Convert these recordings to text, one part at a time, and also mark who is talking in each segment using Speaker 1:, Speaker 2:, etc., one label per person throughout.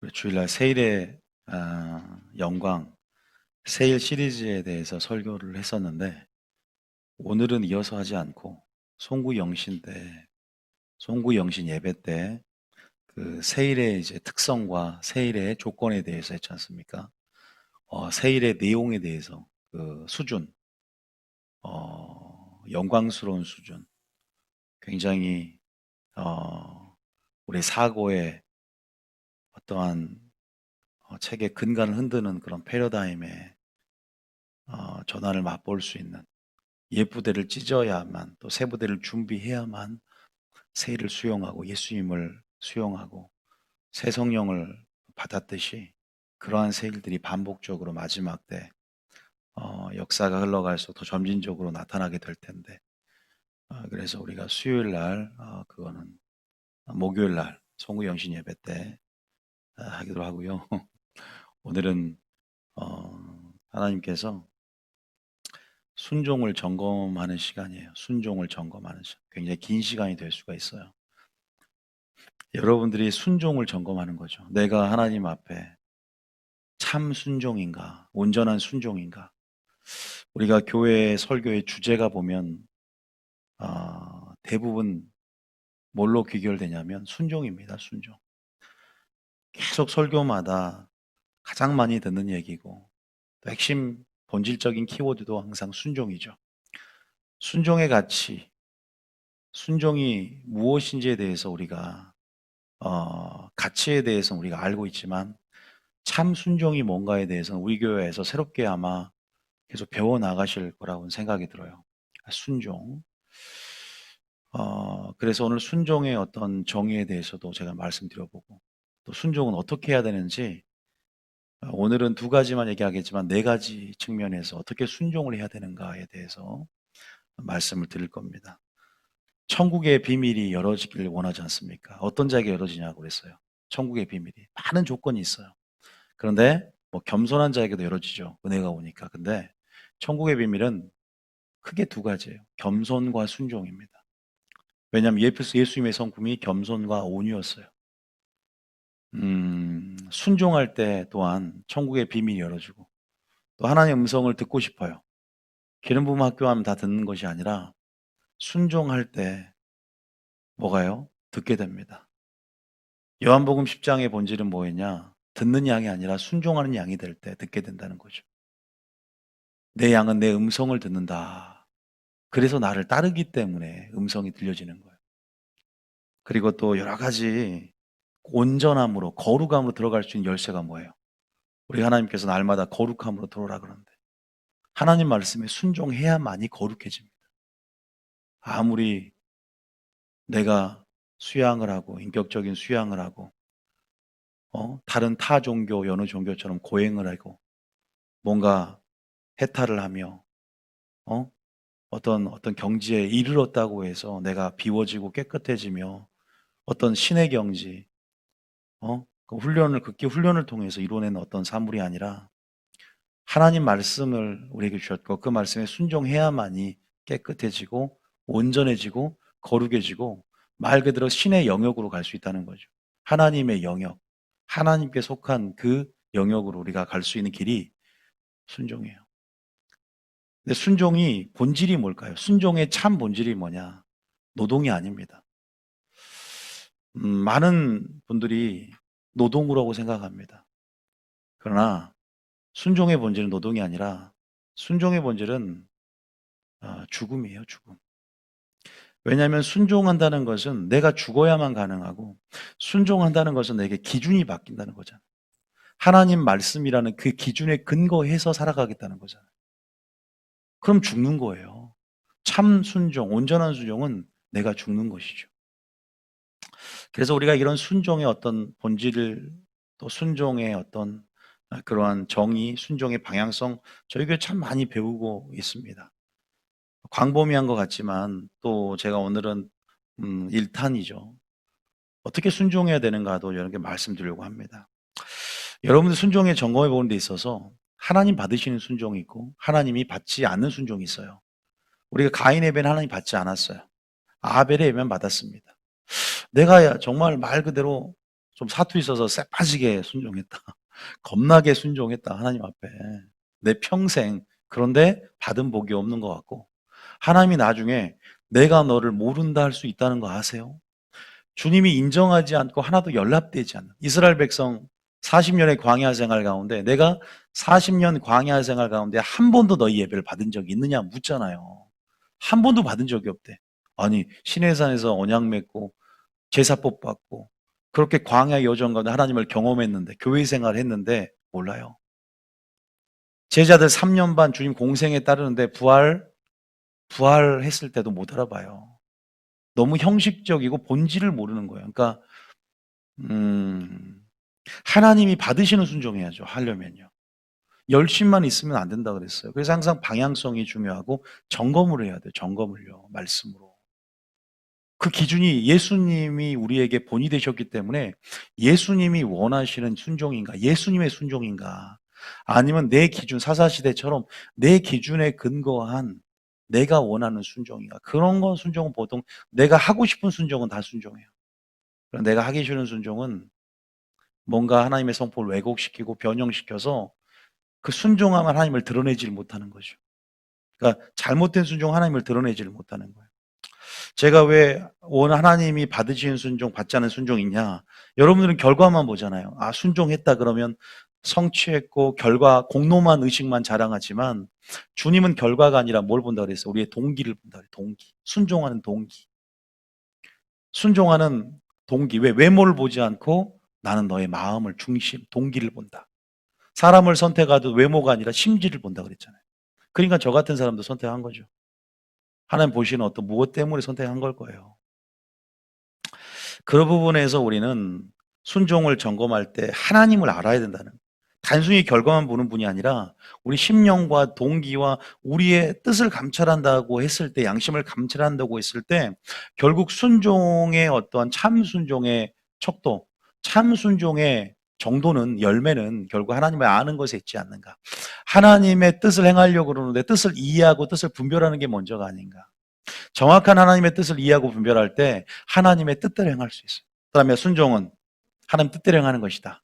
Speaker 1: 우리 주일날 세일의 영광, 세일 시리즈에 대해서 설교를 했었는데, 오늘은 이어서 하지 않고 송구영신 예배 때 그 세일의 이제 특성과 세일의 조건에 대해서 했지 않습니까? 세일의 내용에 대해서 그 수준, 영광스러운 수준, 굉장히 우리 사고의 어떠한 책의 근간을 흔드는 그런 패러다임의 전환을 맛볼 수 있는, 옛부대를 찢어야만, 또 새부대를 준비해야만 세일을 수용하고 예수님을 수용하고 새 성령을 받았듯이, 그러한 세일들이 반복적으로 마지막 때 역사가 흘러갈수록 더 점진적으로 나타나게 될 텐데, 그래서 우리가 수요일 날 그거는 목요일 날 송구영신 예배 때 하기로 하고요. 오늘은 하나님께서 순종을 점검하는 시간이에요. 순종을 점검하는 시간. 굉장히 긴 시간이 될 수가 있어요. 여러분들이 순종을 점검하는 거죠. 내가 하나님 앞에 참 순종인가, 온전한 순종인가. 우리가 교회 설교의 주제가 보면 대부분 뭘로 귀결되냐면 순종입니다. 순종. 계속 설교마다 가장 많이 듣는 얘기고, 또 핵심 본질적인 키워드도 항상 순종이죠. 순종의 가치, 순종이 무엇인지에 대해서 우리가 가치에 대해서 우리가 알고 있지만, 참 순종이 뭔가에 대해서는 우리 교회에서 새롭게 아마 계속 배워 나가실 거라고 생각이 들어요. 순종. 그래서 오늘 순종의 어떤 정의에 대해서도 제가 말씀드려보고, 또 순종은 어떻게 해야 되는지, 오늘은 두 가지만 얘기하겠지만 네 가지 측면에서 어떻게 순종을 해야 되는가에 대해서 말씀을 드릴 겁니다. 천국의 비밀이 열어지기를 원하지 않습니까? 어떤 자에게 열어지냐고 그랬어요. 천국의 비밀이 많은 조건이 있어요. 그런데 뭐 겸손한 자에게도 열어지죠. 은혜가 오니까. 근데 천국의 비밀은 크게 두 가지예요. 겸손과 순종입니다. 왜냐하면 예수님의 성품이 겸손과 온유였어요. 순종할 때 또한 천국의 비밀이 열어지고, 또 하나님의 음성을 듣고 싶어요. 기름 부음 학교하면 다 듣는 것이 아니라 순종할 때 뭐가요? 듣게 됩니다. 요한복음 10장의 본질은 뭐였냐? 듣는 양이 아니라 순종하는 양이 될 때 듣게 된다는 거죠. 내 양은 내 음성을 듣는다. 그래서 나를 따르기 때문에 음성이 들려지는 거예요. 그리고 또 여러 가지 온전함으로, 거룩함으로 들어갈 수 있는 열쇠가 뭐예요? 우리 하나님께서 날마다 거룩함으로 들어오라 그러는데, 하나님 말씀에 순종해야만이 거룩해집니다. 아무리 내가 수양을 하고 인격적인 수양을 하고 다른 타 종교, 여느 종교처럼 고행을 하고 뭔가 해탈을 하며 어떤 경지에 이르렀다고 해서 내가 비워지고 깨끗해지며 어떤 신의 경지, 그 극기 훈련을 통해서 이뤄내는 어떤 사물이 아니라, 하나님 말씀을 우리에게 주셨고 그 말씀에 순종해야만이 깨끗해지고 온전해지고 거룩해지고, 말 그대로 신의 영역으로 갈 수 있다는 거죠. 하나님의 영역, 하나님께 속한 그 영역으로 우리가 갈 수 있는 길이 순종이에요. 근데 순종이 본질이 뭘까요? 순종의 참 본질이 뭐냐? 노동이 아닙니다. 많은 분들이 노동이라고 생각합니다. 그러나 순종의 본질은 노동이 아니라, 순종의 본질은 죽음이에요, 죽음. 왜냐하면 순종한다는 것은 내가 죽어야만 가능하고, 순종한다는 것은 내게 기준이 바뀐다는 거잖아요. 하나님 말씀이라는 그 기준에 근거해서 살아가겠다는 거잖아요. 그럼 죽는 거예요. 참 순종, 온전한 순종은 내가 죽는 것이죠. 그래서 우리가 이런 순종의 어떤 본질을, 또 순종의 어떤 그러한 정의, 순종의 방향성, 저희 교회 참 많이 배우고 있습니다. 광범위한 것 같지만 또 제가 오늘은 1탄이죠. 어떻게 순종해야 되는가도 여러분께 말씀드리려고 합니다. 여러분들 순종에 점검해 보는 데 있어서 하나님 받으시는 순종이 있고 하나님이 받지 않는 순종이 있어요. 우리가 가인의 예배는 하나님 받지 않았어요. 아벨의 예배는 받았습니다. 내가 정말 말 그대로 좀 사투리 써서 쎄빠지게 순종했다. 겁나게 순종했다, 하나님 앞에. 내 평생. 그런데 받은 복이 없는 것 같고, 하나님이 나중에 내가 너를 모른다 할 수 있다는 거 아세요? 주님이 인정하지 않고 하나도 연락되지 않는 이스라엘 백성 40년의 광야 생활 가운데, 내가 40년 광야 생활 가운데 한 번도 너희 예배를 받은 적이 있느냐 묻잖아요. 한 번도 받은 적이 없대. 아니, 시내산에서 언약 맺고 제사법 받고 그렇게 광야 여정 가운데 하나님을 경험했는데, 교회 생활 했는데 몰라요. 제자들 3년 반 주님 공생에 따르는데 부활했을 때도 못 알아봐요. 너무 형식적이고 본질을 모르는 거예요. 그러니까 하나님이 받으시는 순종해야죠, 하려면요. 열심만 있으면 안 된다 그랬어요. 그래서 항상 방향성이 중요하고 점검을 해야 돼요. 점검을요, 말씀으로. 그 기준이 예수님이 우리에게 본이 되셨기 때문에, 예수님이 원하시는 순종인가, 예수님의 순종인가, 아니면 내 기준, 사사시대처럼 내 기준에 근거한 내가 원하는 순종인가. 그런 건 순종은 보통 내가 하고 싶은 순종은 다 순종해요. 그럼 내가 하기 싫은 순종은 뭔가 하나님의 성품을 왜곡시키고 변형시켜서 그 순종함 하나님을 드러내질 못하는 거죠. 그러니까 잘못된 순종 하나님을 드러내지를 못하는 거예요. 제가 왜 하나님이 받으시는 순종, 받지 않은 순종이 있냐? 여러분들은 결과만 보잖아요. 아, 순종했다 그러면 성취했고 결과, 공로만, 의식만 자랑하지만, 주님은 결과가 아니라 뭘 본다 그랬어요? 우리의 동기를 본다 그래요. 동기. 순종하는 동기. 순종하는 동기. 왜? 외모를 보지 않고 나는 너의 마음을 중심, 동기를 본다. 사람을 선택하도 외모가 아니라 심지를 본다 그랬잖아요. 그러니까 저 같은 사람도 선택한 거죠. 하나님 보시는 어떤 무엇 때문에 선택한 걸 거예요. 그 부분에서 우리는 순종을 점검할 때 하나님을 알아야 된다는, 단순히 결과만 보는 분이 아니라 우리 심령과 동기와 우리의 뜻을 감찰한다고 했을 때, 양심을 감찰한다고 했을 때, 결국 순종의 어떠한 참 순종의 척도, 참 순종의 정도는, 열매는 결국 하나님을 아는 것에 있지 않는가. 하나님의 뜻을 행하려고 그러는데 뜻을 이해하고 뜻을 분별하는 게 먼저가 아닌가. 정확한 하나님의 뜻을 이해하고 분별할 때 하나님의 뜻대로 행할 수 있어요. 그다음에 순종은 하나님 뜻대로 행하는 것이다.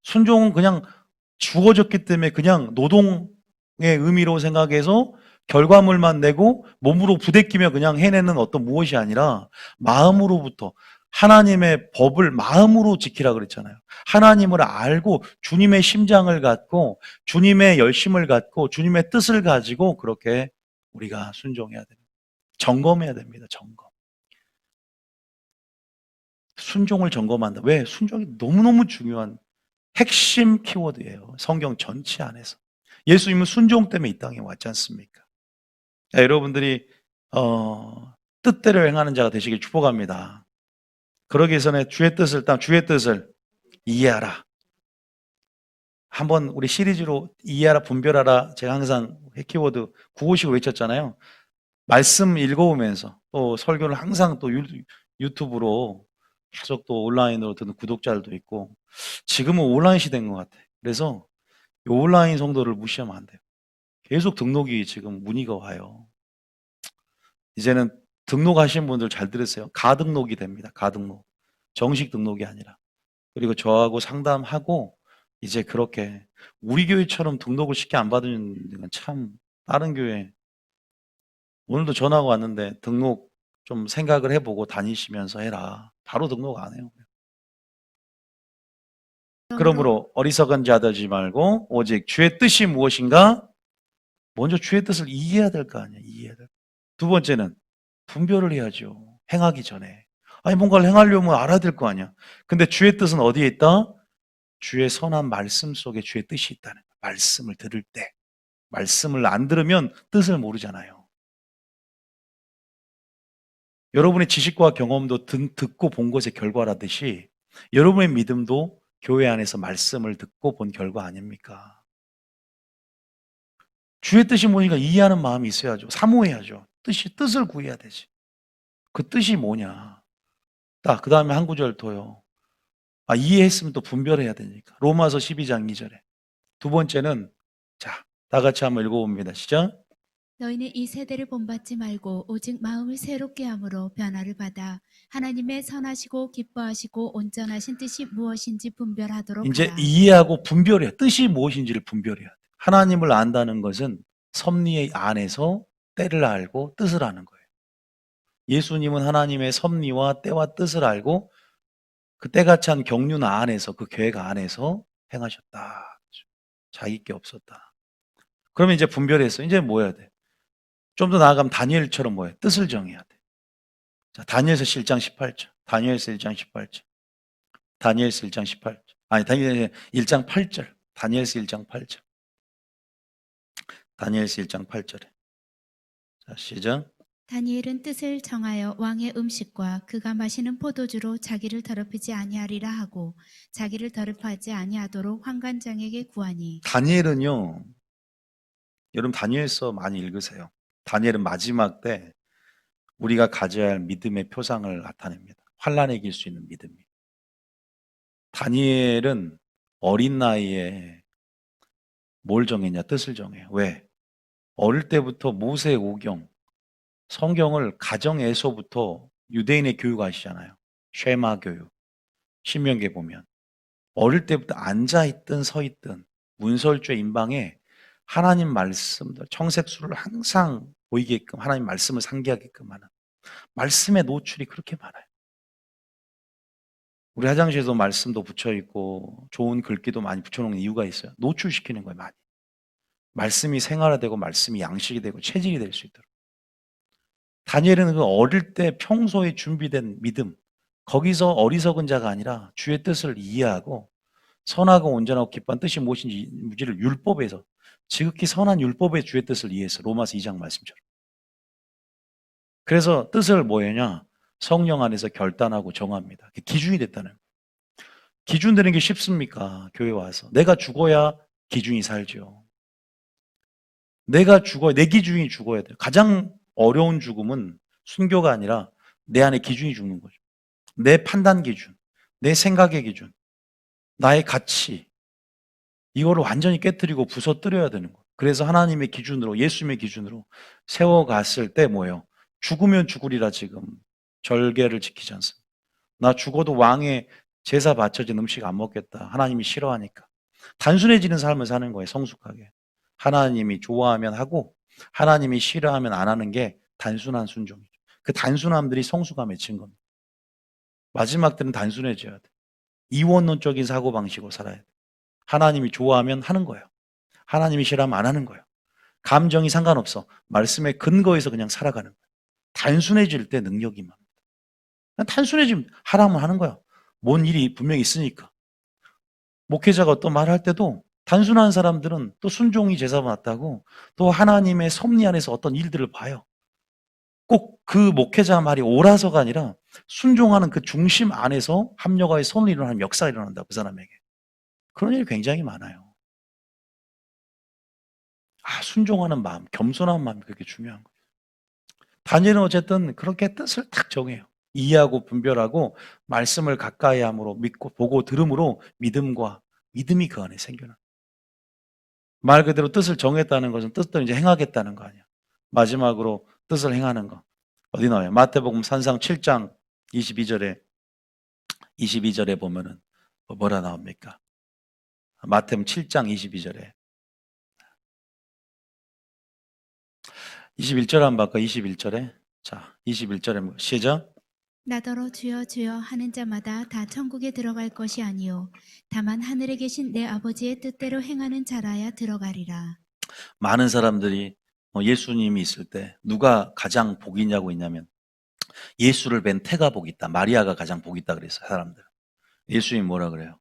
Speaker 1: 순종은 그냥 주어졌기 때문에 그냥 노동의 의미로 생각해서 결과물만 내고 몸으로 부대끼며 그냥 해내는 어떤 무엇이 아니라, 마음으로부터 하나님의 법을 마음으로 지키라 그랬잖아요. 하나님을 알고 주님의 심장을 갖고 주님의 열심을 갖고 주님의 뜻을 가지고 그렇게 우리가 순종해야 됩니다. 점검해야 됩니다. 점검. 순종을 점검한다. 왜? 순종이 너무너무 중요한 핵심 키워드예요. 성경 전체 안에서. 예수님은 순종 때문에 이 땅에 왔지 않습니까? 여러분들이 뜻대로 행하는 자가 되시길 축복합니다. 그러기 전에 주의 뜻을 이해하라. 한번 우리 시리즈로 이해하라, 분별하라, 제가 항상 키워드 구호식으로 외쳤잖아요. 말씀 읽어오면서 또 설교를 항상 또 유튜브로 계속 또 온라인으로 듣는 구독자들도 있고, 지금은 온라인 시대인 것 같아요. 그래서 이 온라인 성도를 무시하면 안 돼요. 계속 등록이 지금 문의가 와요. 이제는 등록하신 분들 잘 들으세요. 가등록이 됩니다. 가등록. 정식 등록이 아니라. 그리고 저하고 상담하고 이제 그렇게, 우리 교회처럼 등록을 쉽게 안 받는 건 참, 다른 교회 오늘도 전화가 왔는데 등록 좀 생각을 해보고 다니시면서 해라. 바로 등록 안 해요. 그러므로 어리석은 자 되지 말고 오직 주의 뜻이 무엇인가? 먼저 주의 뜻을 이해해야 될 거 아니야. 이해해야 될. 두 번째는 분별을 해야죠. 행하기 전에. 아니, 뭔가를 행하려면 알아야 될 거 아니야. 근데 주의 뜻은 어디에 있다? 주의 선한 말씀 속에 주의 뜻이 있다는 거야. 말씀을 들을 때. 말씀을 안 들으면 뜻을 모르잖아요. 여러분의 지식과 경험도 듣고 본 것의 결과라듯이 여러분의 믿음도 교회 안에서 말씀을 듣고 본 결과 아닙니까? 주의 뜻이 뭐니까 이해하는 마음이 있어야죠. 사모해야죠. 뜻을 구해야 되지. 그 뜻이 뭐냐. 딱, 그 다음에 한 구절 더요. 아, 이해했으면 또 분별해야 되니까. 로마서 12장 2절에. 두 번째는, 자, 다 같이 한번 읽어봅니다. 시작.
Speaker 2: 너희는 이 세대를 본받지 말고 오직 마음을 새롭게 함으로 변화를 받아 하나님의 선하시고 기뻐하시고 온전하신 뜻이 무엇인지 분별하도록
Speaker 1: 이제
Speaker 2: 하라.
Speaker 1: 이해하고 분별해야 뜻이 무엇인지를 분별해야 돼. 하나님을 안다는 것은 섭리 안에서 때를 알고 뜻을 아는 거예요. 예수님은 하나님의 섭리와 때와 뜻을 알고 그 때가 찬 경륜 안에서 그 계획 안에서 행하셨다. 자기 게 없었다. 그러면 이제 분별했어. 이제 뭐 해야 돼? 좀 더 나아가면 다니엘처럼 뭐 해? 뜻을 정해야 돼. 자, 다니엘서 1장 18절. 다니엘서 1장 18절. 다니엘서 1장 18절. 아니, 다니엘서 1장 8절. 다니엘서 1장 8절. 다니엘서 1장 8절에. 자, 시작.
Speaker 2: 다니엘은 뜻을 정하여 왕의 음식과 그가 마시는 포도주로 자기를 더럽히지 아니하리라 하고 자기를 더럽히지 아니하도록 환관장에게 구하니.
Speaker 1: 다니엘은요, 여러분 다니엘서 많이 읽으세요. 다니엘은 마지막 때 우리가 가져야 할 믿음의 표상을 나타냅니다. 환란에 이길 수 있는 믿음이. 다니엘은 어린 나이에 뭘 정했냐? 뜻을 정해요. 왜? 어릴 때부터 모세 오경, 성경을 가정에서부터 유대인의 교육하시잖아요. 쉐마 교육. 신명기에 보면. 어릴 때부터 앉아있든 서있든 문설주의 인방에 하나님 말씀들, 청색수를 항상 보이게끔 하나님 말씀을 상기하게끔 하는 말씀의 노출이 그렇게 많아요. 우리 화장실에도 말씀도 붙여있고 좋은 글귀도 많이 붙여놓는 이유가 있어요. 노출시키는 거예요, 많이. 말씀이 생활화되고 말씀이 양식이 되고 체질이 될 수 있도록. 다니엘은 그 어릴 때 평소에 준비된 믿음, 거기서 어리석은 자가 아니라 주의 뜻을 이해하고 선하고 온전하고 기뻐한 뜻이 무엇인지를 율법에서 지극히 선한 율법의 주의 뜻을 이해해서 로마서 2장 말씀처럼. 그래서 뜻을 뭐였냐? 성령 안에서 결단하고 정합니다. 기준이 됐다는 거예요. 기준 되는 게 쉽습니까? 교회 와서. 내가 죽어야 기준이 살죠. 내가 죽어야, 내 기준이 죽어야 돼요. 가장 어려운 죽음은 순교가 아니라 내 안에 기준이 죽는 거죠. 내 판단 기준, 내 생각의 기준, 나의 가치, 이거를 완전히 깨뜨리고 부서뜨려야 되는 거예요. 그래서 하나님의 기준으로, 예수님의 기준으로 세워갔을 때 뭐예요? 죽으면 죽으리라 지금 절개를 지키지 않습니다. 나 죽어도 왕의 제사 바쳐진 음식 안 먹겠다. 하나님이 싫어하니까. 단순해지는 삶을 사는 거예요, 성숙하게. 하나님이 좋아하면 하고 하나님이 싫어하면 안 하는 게 단순한 순종이죠. 그 단순함들이 성숙함에 맺힌 겁니다. 마지막 때는 단순해져야 돼. 이원론적인 사고방식으로 살아야 돼. 하나님이 좋아하면 하는 거예요. 하나님이 싫어하면 안 하는 거예요. 감정이 상관없어. 말씀의 근거에서 그냥 살아가는 거예요. 단순해질 때 능력이 막. 단순해지면 하라면 하는 거야. 뭔 일이 분명히 있으니까. 목회자가 어떤 말을 할 때도 단순한 사람들은 또 순종이 제사 맞다고 또 하나님의 섭리 안에서 어떤 일들을 봐요. 꼭 그 목회자 말이 옳아서가 아니라 순종하는 그 중심 안에서 합력화의 선을 일어나는 역사가 일어난다. 그 사람에게. 그런 일이 굉장히 많아요. 순종하는 마음, 겸손한 마음이 그렇게 중요한 거예요. 다니엘은 어쨌든 그렇게 뜻을 딱 정해요. 이해하고 분별하고 말씀을 가까이 함으로 믿고 보고 들음으로 믿음이 그 안에 생겨나. 말 그대로 뜻을 정했다는 것은 뜻대로 이제 행하겠다는 거 아니야. 마지막으로 뜻을 행하는 거. 어디 나와요? 마태복음 산상 7장 22절에 보면은 뭐라 나옵니까? 마태복음 7장 22절에 21절 한번 바꿔. 21절에 자 21절에 시작.
Speaker 2: 나더러 주여 주여 하는 자마다 다 천국에 들어갈 것이 아니요 다만 하늘에 계신 내 아버지의 뜻대로 행하는 자라야 들어가리라.
Speaker 1: 많은 사람들이 예수님이 있을 때 누가 가장 복이 있냐고 있냐면 예수를 뵌 태가 복이 있다. 마리아가 가장 복이 있다 그랬어요. 사람들. 예수님이 뭐라 그래요?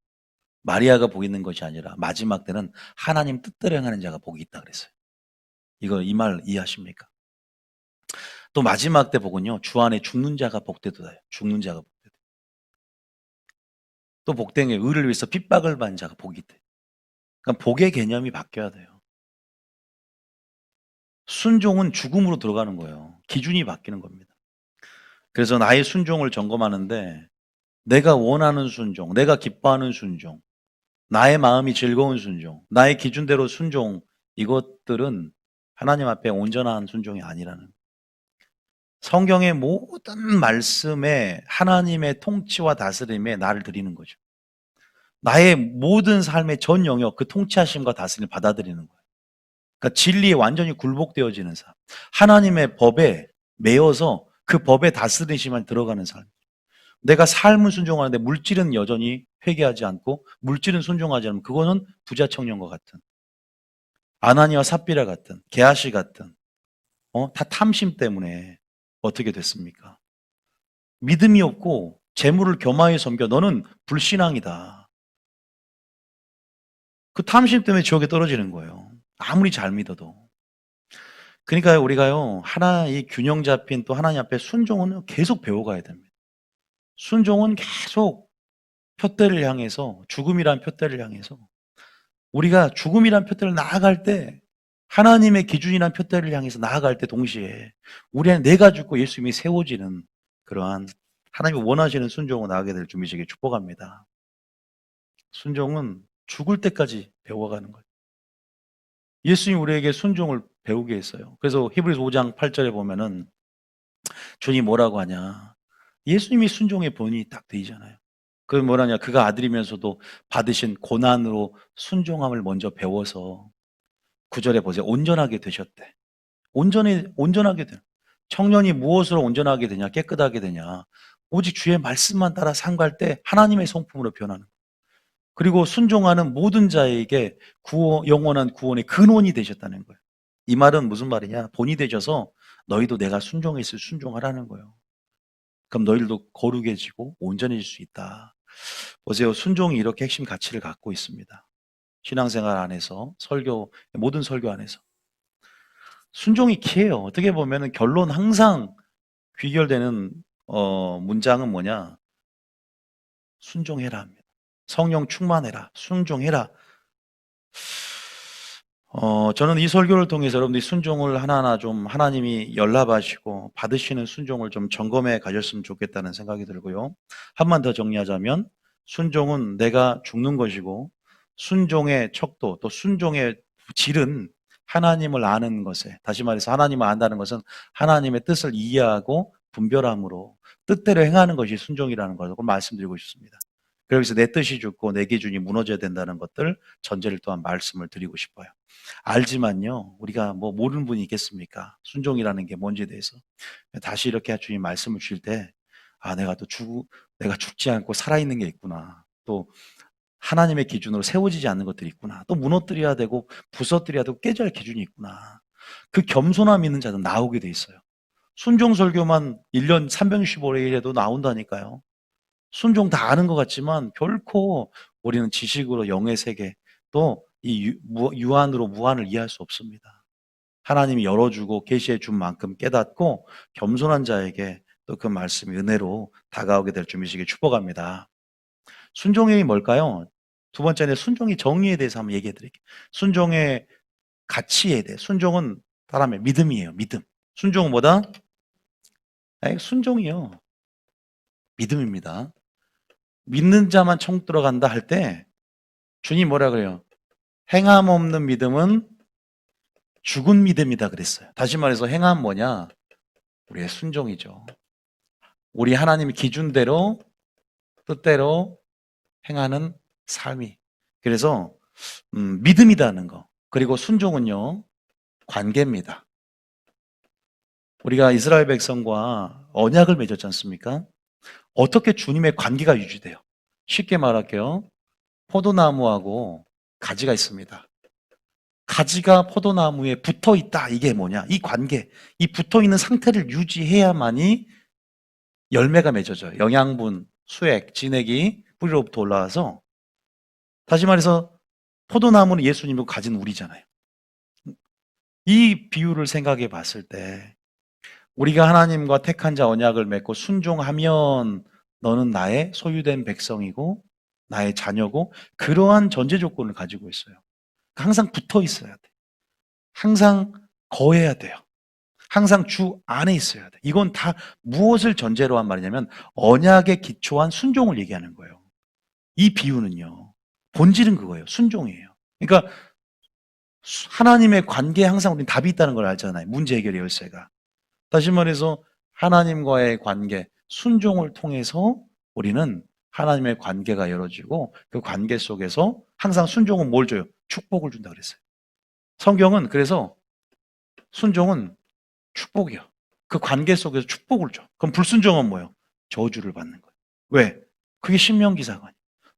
Speaker 1: 마리아가 복이 있는 것이 아니라 마지막 때는 하나님 뜻대로 행하는 자가 복이 있다 그랬어요. 이 말 이해하십니까? 또 마지막 때 복은요. 주 안에 죽는 자가 복되도다요. 죽는 자가 복되도. 또 복된 게 의를 위해서 핍박을 받는 자가 복이 있대. 그러니까 복의 개념이 바뀌어야 돼요. 순종은 죽음으로 들어가는 거예요. 기준이 바뀌는 겁니다. 그래서 나의 순종을 점검하는데 내가 원하는 순종, 내가 기뻐하는 순종, 나의 마음이 즐거운 순종, 나의 기준대로 순종, 이것들은 하나님 앞에 온전한 순종이 아니라는. 성경의 모든 말씀에 하나님의 통치와 다스림에 나를 드리는 거죠. 나의 모든 삶의 전 영역, 그 통치하심과 다스림을 받아들이는 거예요. 그러니까 진리에 완전히 굴복되어지는 삶. 하나님의 법에 매여서 그 법에 다스리시만 들어가는 삶. 내가 삶은 순종하는데 물질은 여전히 회개하지 않고 물질은 순종하지 않으면 그거는 부자청년과 같은, 아나니와 삽비라 같은, 게하시 같은, 다 탐심 때문에 어떻게 됐습니까? 믿음이 없고 재물을 겸하여 섬겨. 너는 불신앙이다. 그 탐심 때문에 지옥에 떨어지는 거예요. 아무리 잘 믿어도. 그러니까 우리가요, 이 균형 잡힌 또 하나님 앞에 순종은 계속 배워가야 됩니다. 순종은 계속 표대를 향해서, 죽음이란 표대를 향해서, 우리가 죽음이란 표대를 나아갈 때, 하나님의 기준이란 표대를 향해서 나아갈 때 동시에 우리 안에 내가 죽고 예수님이 세워지는 그러한 하나님이 원하시는 순종으로 나가게 될 준비시길 축복합니다. 순종은 죽을 때까지 배워가는 거예요. 예수님이 우리에게 순종을 배우게 했어요. 그래서 히브리서 5장 8절에 보면은 주님 뭐라고 하냐. 예수님이 순종의 본이 딱 되잖아요. 그 뭐라냐. 그가 아들이면서도 받으신 고난으로 순종함을 먼저 배워서 9절에 보세요. 온전하게 되셨대. 온전하게 돼. 청년이 무엇으로 온전하게 되냐, 깨끗하게 되냐. 오직 주의 말씀만 따라 상갈 때 하나님의 성품으로 변하는. 그리고 순종하는 모든 자에게 영원한 구원의 근원이 되셨다는 거예요. 이 말은 무슨 말이냐? 본이 되셔서 너희도 내가 순종했을 순종하라는 거예요. 그럼 너희들도 거룩해지고 온전해질 수 있다. 보세요. 순종이 이렇게 핵심 가치를 갖고 있습니다. 신앙생활 안에서, 모든 설교 안에서. 순종이 키예요. 어떻게 보면 결론 항상 귀결되는 문장은 뭐냐? 순종해라 합니다. 성령 충만해라. 순종해라. 저는 이 설교를 통해서 여러분들이 순종을 하나하나 좀 하나님이 연락하시고 받으시는 순종을 좀 점검해 가셨으면 좋겠다는 생각이 들고요. 한 번 더 정리하자면 순종은 내가 죽는 것이고 순종의 척도 또 순종의 질은 하나님을 아는 것에, 다시 말해서 하나님을 안다는 것은 하나님의 뜻을 이해하고 분별함으로 뜻대로 행하는 것이 순종이라는 것을 말씀드리고 싶습니다. 그래서 내 뜻이 죽고 내 기준이 무너져야 된다는 것들 전제를 또한 말씀을 드리고 싶어요. 알지만요, 우리가 뭐 모르는 분이 있겠습니까? 순종이라는 게 뭔지에 대해서. 다시 이렇게 주님 말씀을 주실 때, 내가 죽지 않고 살아있는 게 있구나. 또 하나님의 기준으로 세워지지 않는 것들이 있구나. 또 무너뜨려야 되고 부서뜨려야 되고 깨져야 할 기준이 있구나. 그 겸손함 있는 자는 나오게 돼 있어요. 순종 설교만 1년 365일 해도 나온다니까요. 순종 다 아는 것 같지만 결코 우리는 지식으로 영의 세계 또 이 유한으로 무한을 이해할 수 없습니다. 하나님이 열어주고 계시해 준 만큼 깨닫고 겸손한 자에게 또 그 말씀이 은혜로 다가오게 될 준비시길 축복합니다. 순종이 뭘까요? 두 번째는 순종의 정의에 대해서 한번 얘기해 드릴게요. 순종의 가치에 대해. 순종은 사람의 믿음이에요. 믿음. 순종은 뭐다? 순종이요. 믿음입니다. 믿는 자만 천국 들어간다 할 때 주님 뭐라 그래요? 행함 없는 믿음은 죽은 믿음이다 그랬어요. 다시 말해서 행함 뭐냐? 우리의 순종이죠. 우리 하나님의 기준대로 뜻대로 행하는 삶이. 그래서 믿음이라는 거. 그리고 순종은요. 관계입니다. 우리가 이스라엘 백성과 언약을 맺었지 않습니까? 어떻게 주님의 관계가 유지돼요? 쉽게 말할게요. 포도나무하고 가지가 있습니다. 가지가 포도나무에 붙어 있다. 이게 뭐냐? 이 관계, 이 붙어 있는 상태를 유지해야만이 열매가 맺어져요. 영양분, 수액, 진액이 뿌리로부터 올라와서. 다시 말해서 포도나무는 예수님이고 가지는 우리잖아요. 이 비유를 생각해 봤을 때 우리가 하나님과 택한 자 언약을 맺고 순종하면 너는 나의 소유된 백성이고 나의 자녀고, 그러한 전제 조건을 가지고 있어요. 항상 붙어 있어야 돼. 항상 거해야 돼요. 항상 주 안에 있어야 돼. 이건 다 무엇을 전제로 한 말이냐면 언약에 기초한 순종을 얘기하는 거예요. 이 비유는요. 본질은 그거예요. 순종이에요. 그러니까 하나님의 관계에 항상 우리는 답이 있다는 걸 알잖아요. 문제 해결의 열쇠가. 다시 말해서 하나님과의 관계, 순종을 통해서 우리는 하나님의 관계가 열어지고 그 관계 속에서 항상 순종은 뭘 줘요? 축복을 준다 그랬어요. 성경은 그래서 순종은 축복이요. 그 관계 속에서 축복을 줘. 그럼 불순종은 뭐예요? 저주를 받는 거예요. 왜? 그게 신명기사관이에요.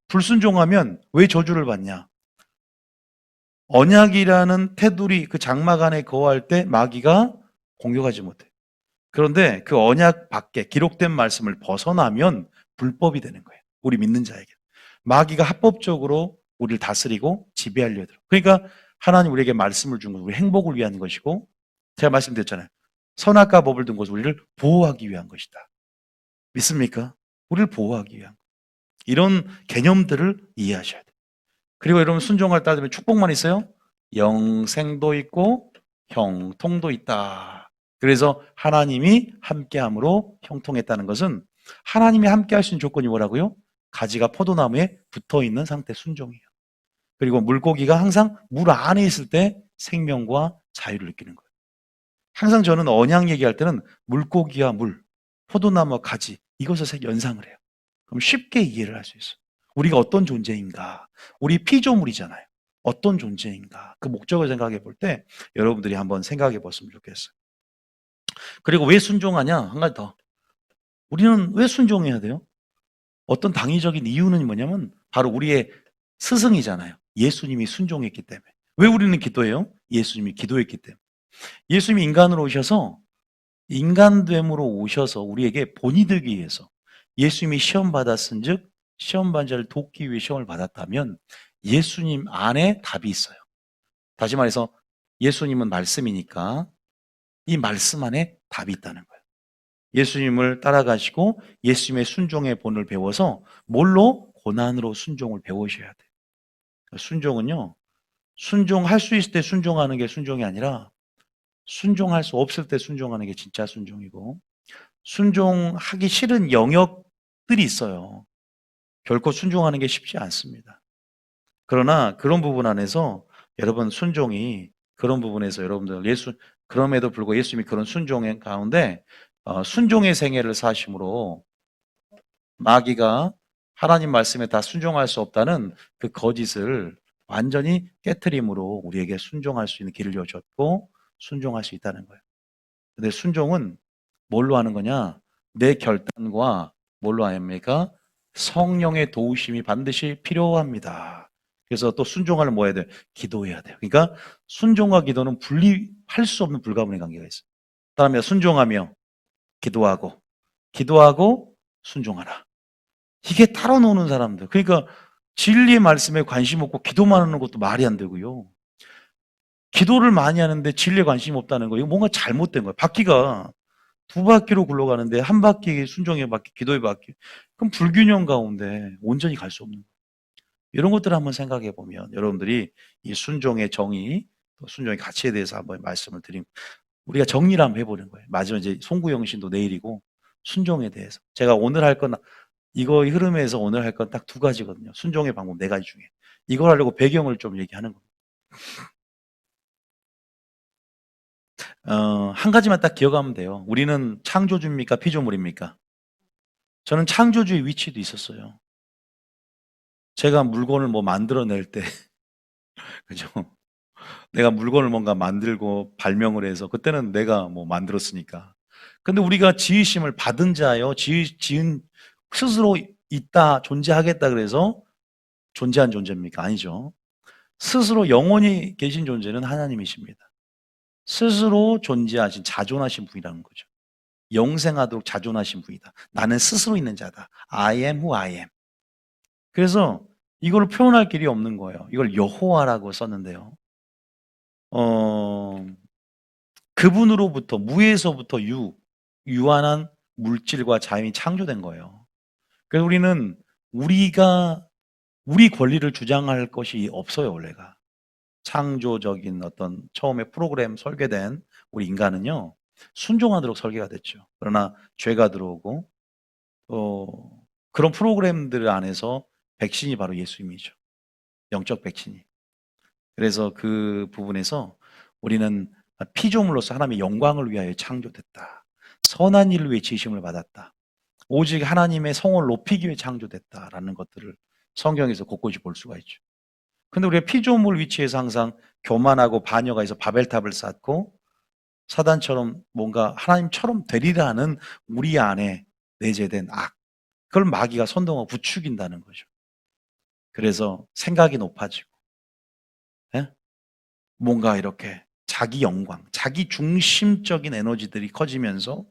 Speaker 1: 불순종하면 왜 저주를 받냐? 언약이라는 테두리 그 장막 안에 거할 때 마귀가 공격하지 못해. 그런데 그 언약 밖에 기록된 말씀을 벗어나면 불법이 되는 거예요. 우리 믿는 자에게. 마귀가 합법적으로 우리를 다스리고 지배하려 들어. 그러니까 하나님 우리에게 말씀을 준 것은 우리 행복을 위한 것이고 제가 말씀드렸잖아요. 선악과 법을 둔 것은 우리를 보호하기 위한 것이다. 믿습니까? 우리를 보호하기 위한 것. 이런 개념들을 이해하셔야 돼요. 그리고 여러분 순종할 따지면 축복만 있어요? 영생도 있고 형통도 있다. 그래서 하나님이 함께함으로 형통했다는 것은 하나님이 함께할 수 있는 조건이 뭐라고요? 가지가 포도나무에 붙어있는 상태 순종이에요. 그리고 물고기가 항상 물 안에 있을 때 생명과 자유를 느끼는 거예요. 항상 저는 언약 얘기할 때는 물고기와 물, 포도나무와 가지 이것을 연상을 해요. 그럼 쉽게 이해를 할 수 있어요. 우리가 어떤 존재인가? 우리 피조물이잖아요. 어떤 존재인가? 그 목적을 생각해 볼 때 여러분들이 한번 생각해 봤으면 좋겠어요. 그리고 왜 순종하냐? 한 가지 더. 우리는 왜 순종해야 돼요? 어떤 당위적인 이유는 뭐냐면 바로 우리의 스승이잖아요. 예수님이 순종했기 때문에. 왜 우리는 기도해요? 예수님이 기도했기 때문에. 예수님이 인간으로 오셔서 인간됨으로 오셔서 우리에게 본이 들기 위해서 예수님이 시험 받았은 즉 시험 반자를 돕기 위해 시험을 받았다면 예수님 안에 답이 있어요. 다시 말해서 예수님은 말씀이니까 이 말씀 안에 답이 있다는 거예요. 예수님을 따라가시고 예수님의 순종의 본을 배워서 뭘로? 고난으로 순종을 배우셔야 돼요. 순종은요. 순종할 수 있을 때 순종하는 게 순종이 아니라 순종할 수 없을 때 순종하는 게 진짜 순종이고 순종하기 싫은 영역들이 있어요. 결코 순종하는 게 쉽지 않습니다. 그러나 그런 부분 안에서 여러분 순종이 그런 부분에서 여러분들 그럼에도 불구하고 예수님이 그런 순종의 가운데 순종의 생애를 사심으로 마귀가 하나님 말씀에 다 순종할 수 없다는 그 거짓을 완전히 깨트림으로 우리에게 순종할 수 있는 길을 여셨고 순종할 수 있다는 거예요. 근데 순종은 뭘로 하는 거냐? 내 결단과 뭘로 합니까? 성령의 도우심이 반드시 필요합니다. 그래서 또 순종하는 뭐 해야 돼요? 기도해야 돼요. 그러니까 순종과 기도는 분리할 수 없는 불가분의 관계가 있어요. 다음에 순종하며 기도하고 기도하고 순종하라. 이게 따로 노는 사람들. 그러니까 진리의 말씀에 관심 없고 기도만 하는 것도 말이 안 되고요. 기도를 많이 하는데 진리에 관심이 없다는 거 이거 뭔가 잘못된 거예요. 바퀴가 두 바퀴로 굴러가는데 한 바퀴 순종의 바퀴, 기도의 바퀴. 그럼 불균형 가운데 온전히 갈 수 없는 거예요. 이런 것들을 한번 생각해 보면 여러분들이 이 순종의 정의, 또 순종의 가치에 대해서 한번 말씀을 드리면 우리가 정리를 한번 해보는 거예요. 마지막 이제 송구영 신도 내일이고 순종에 대해서 제가 오늘 할 건 이거 흐름에서 오늘 할 건 딱 두 가지거든요. 순종의 방법 네 가지 중에 이걸 하려고 배경을 좀 얘기하는 겁니다. 한 가지만 딱 기억하면 돼요. 우리는 창조주입니까? 피조물입니까? 저는 창조주의 위치도 있었어요. 제가 물건을 뭐 만들어낼 때, 그죠? 내가 물건을 뭔가 만들고 발명을 해서 그때는 내가 뭐 만들었으니까. 근데 우리가 지으심을 받은 자요, 지은 스스로 있다, 존재하겠다 그래서 존재한 존재입니까? 아니죠. 스스로 영원히 계신 존재는 하나님이십니다. 스스로 존재하신 자존하신 분이라는 거죠. 영생하도록 자존하신 분이다. 나는 스스로 있는 자다. I am who I am. 그래서 이걸 표현할 길이 없는 거예요. 이걸 여호와라고 썼는데요. 그분으로부터 무에서부터 유한한 물질과 자연이 창조된 거예요. 그래서 우리는 우리 권리를 주장할 것이 없어요, 원래가. 창조적인 어떤 처음에 프로그램 설계된 우리 인간은요, 순종하도록 설계가 됐죠. 그러나 죄가 들어오고, 그런 프로그램들 안에서 백신이 바로 예수님이죠. 영적 백신이. 그래서 그 부분에서 우리는 피조물로서 하나님의 영광을 위하여 창조됐다. 선한 일을 위해 지으심을 받았다. 오직 하나님의 성을 높이기 위해 창조됐다라는 것들을 성경에서 곳곳이 볼 수가 있죠. 근데 우리가 피조물 위치에서 항상 교만하고 반역가 해서 바벨탑을 쌓고 사단처럼 뭔가 하나님처럼 되리라 하는 우리 안에 내재된 악, 그걸 마귀가 선동하고 부추긴다는 거죠. 그래서 생각이 높아지고, 예? 뭔가 이렇게 자기 영광, 자기 중심적인 에너지들이 커지면서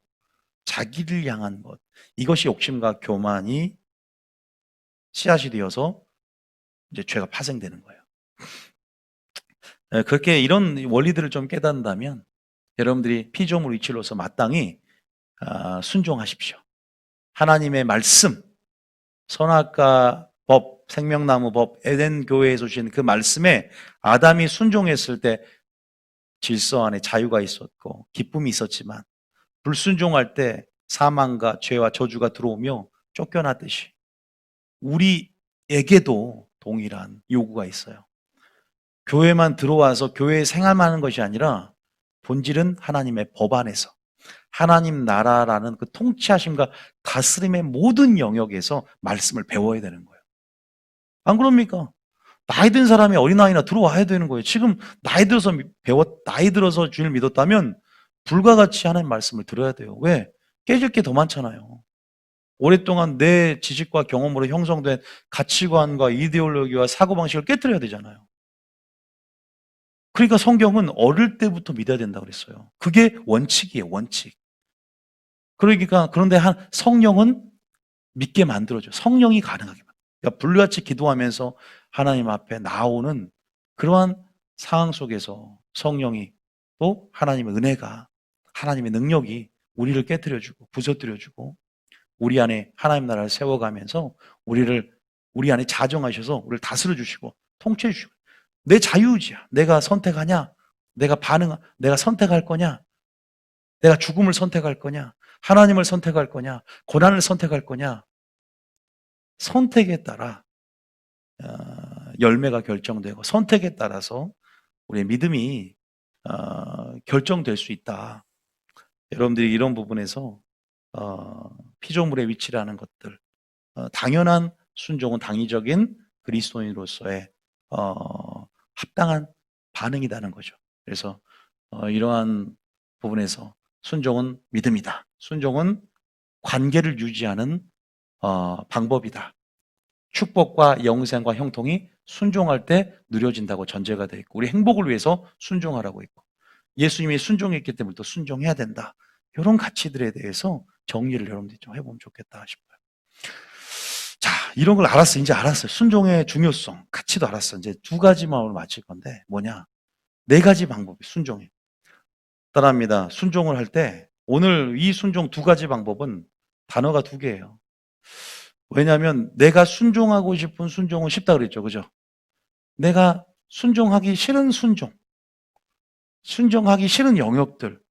Speaker 1: 자기를 향한 것, 이것이 욕심과 교만이 씨앗이 되어서 이제 죄가 파생되는 거예요. 그렇게 이런 원리들을 좀 깨닫는다면 여러분들이 피조물 위치로서 마땅히 순종하십시오. 하나님의 말씀, 선악과 법, 생명나무 법, 에덴 교회에서 주신 그 말씀에 아담이 순종했을 때 질서 안에 자유가 있었고 기쁨이 있었지만 불순종할 때 사망과 죄와 저주가 들어오며 쫓겨났듯이 우리에게도 동일한 요구가 있어요. 교회만 들어와서 교회에 생활만 하는 것이 아니라 본질은 하나님의 법 안에서 하나님 나라라는 그 통치하심과 다스림의 모든 영역에서 말씀을 배워야 되는 거예요. 안 그럽니까? 나이 든 사람이 어린아이나 들어와야 되는 거예요. 지금 나이 들어서 주님을 믿었다면 불과 같이 하나님 말씀을 들어야 돼요. 왜? 깨질 게 더 많잖아요. 오랫동안 내 지식과 경험으로 형성된 가치관과 이데올로기와 사고방식을 깨뜨려야 되잖아요. 그러니까 성경은 어릴 때부터 믿어야 된다고 그랬어요. 그게 원칙이에요, 원칙. 그러니까 그런데 성령은 믿게 만들어줘요. 성령이 가능하게 만들어요. 그러니까 불같이 기도하면서 하나님 앞에 나오는 그러한 상황 속에서 성령이 또 하나님의 은혜가, 하나님의 능력이 우리를 깨뜨려주고 부서뜨려주고 우리 안에 하나님 나라를 세워가면서 우리 안에 자정하셔서 우리를 다스려 주시고 통치해 주시고 내 자유의지야. 내가 선택하냐? 내가 선택할 거냐? 내가 죽음을 선택할 거냐? 하나님을 선택할 거냐? 고난을 선택할 거냐? 선택에 따라 열매가 결정되고 선택에 따라서 우리의 믿음이 결정될 수 있다. 여러분들이 이런 부분에서 피조물의 위치라는 것들, 당연한 순종은 당위적인 그리스도인으로서의 합당한 반응이라는 거죠. 그래서 이러한 부분에서 순종은 믿음이다. 순종은 관계를 유지하는 방법이다. 축복과 영생과 형통이 순종할 때 누려진다고 전제가 되어 있고 우리 행복을 위해서 순종하라고 있고 예수님이 순종했기 때문에 또 순종해야 된다. 이런 가치들에 대해서 정리를 여러분들이 좀 해보면 좋겠다 싶어요. 자, 이런 걸 알았어. 이제 알았어요. 순종의 중요성, 가치도 알았어. 이제 두 가지만 오늘 마칠 건데 뭐냐? 네 가지 방법이 순종이에요. 따라합니다. 순종을 할 때 오늘 이 순종 두 가지 방법은 단어가 두 개예요. 왜냐하면 내가 순종하고 싶은 순종은 쉽다 그랬죠. 그죠? 내가 순종하기 싫은 순종하기 싫은 영역들,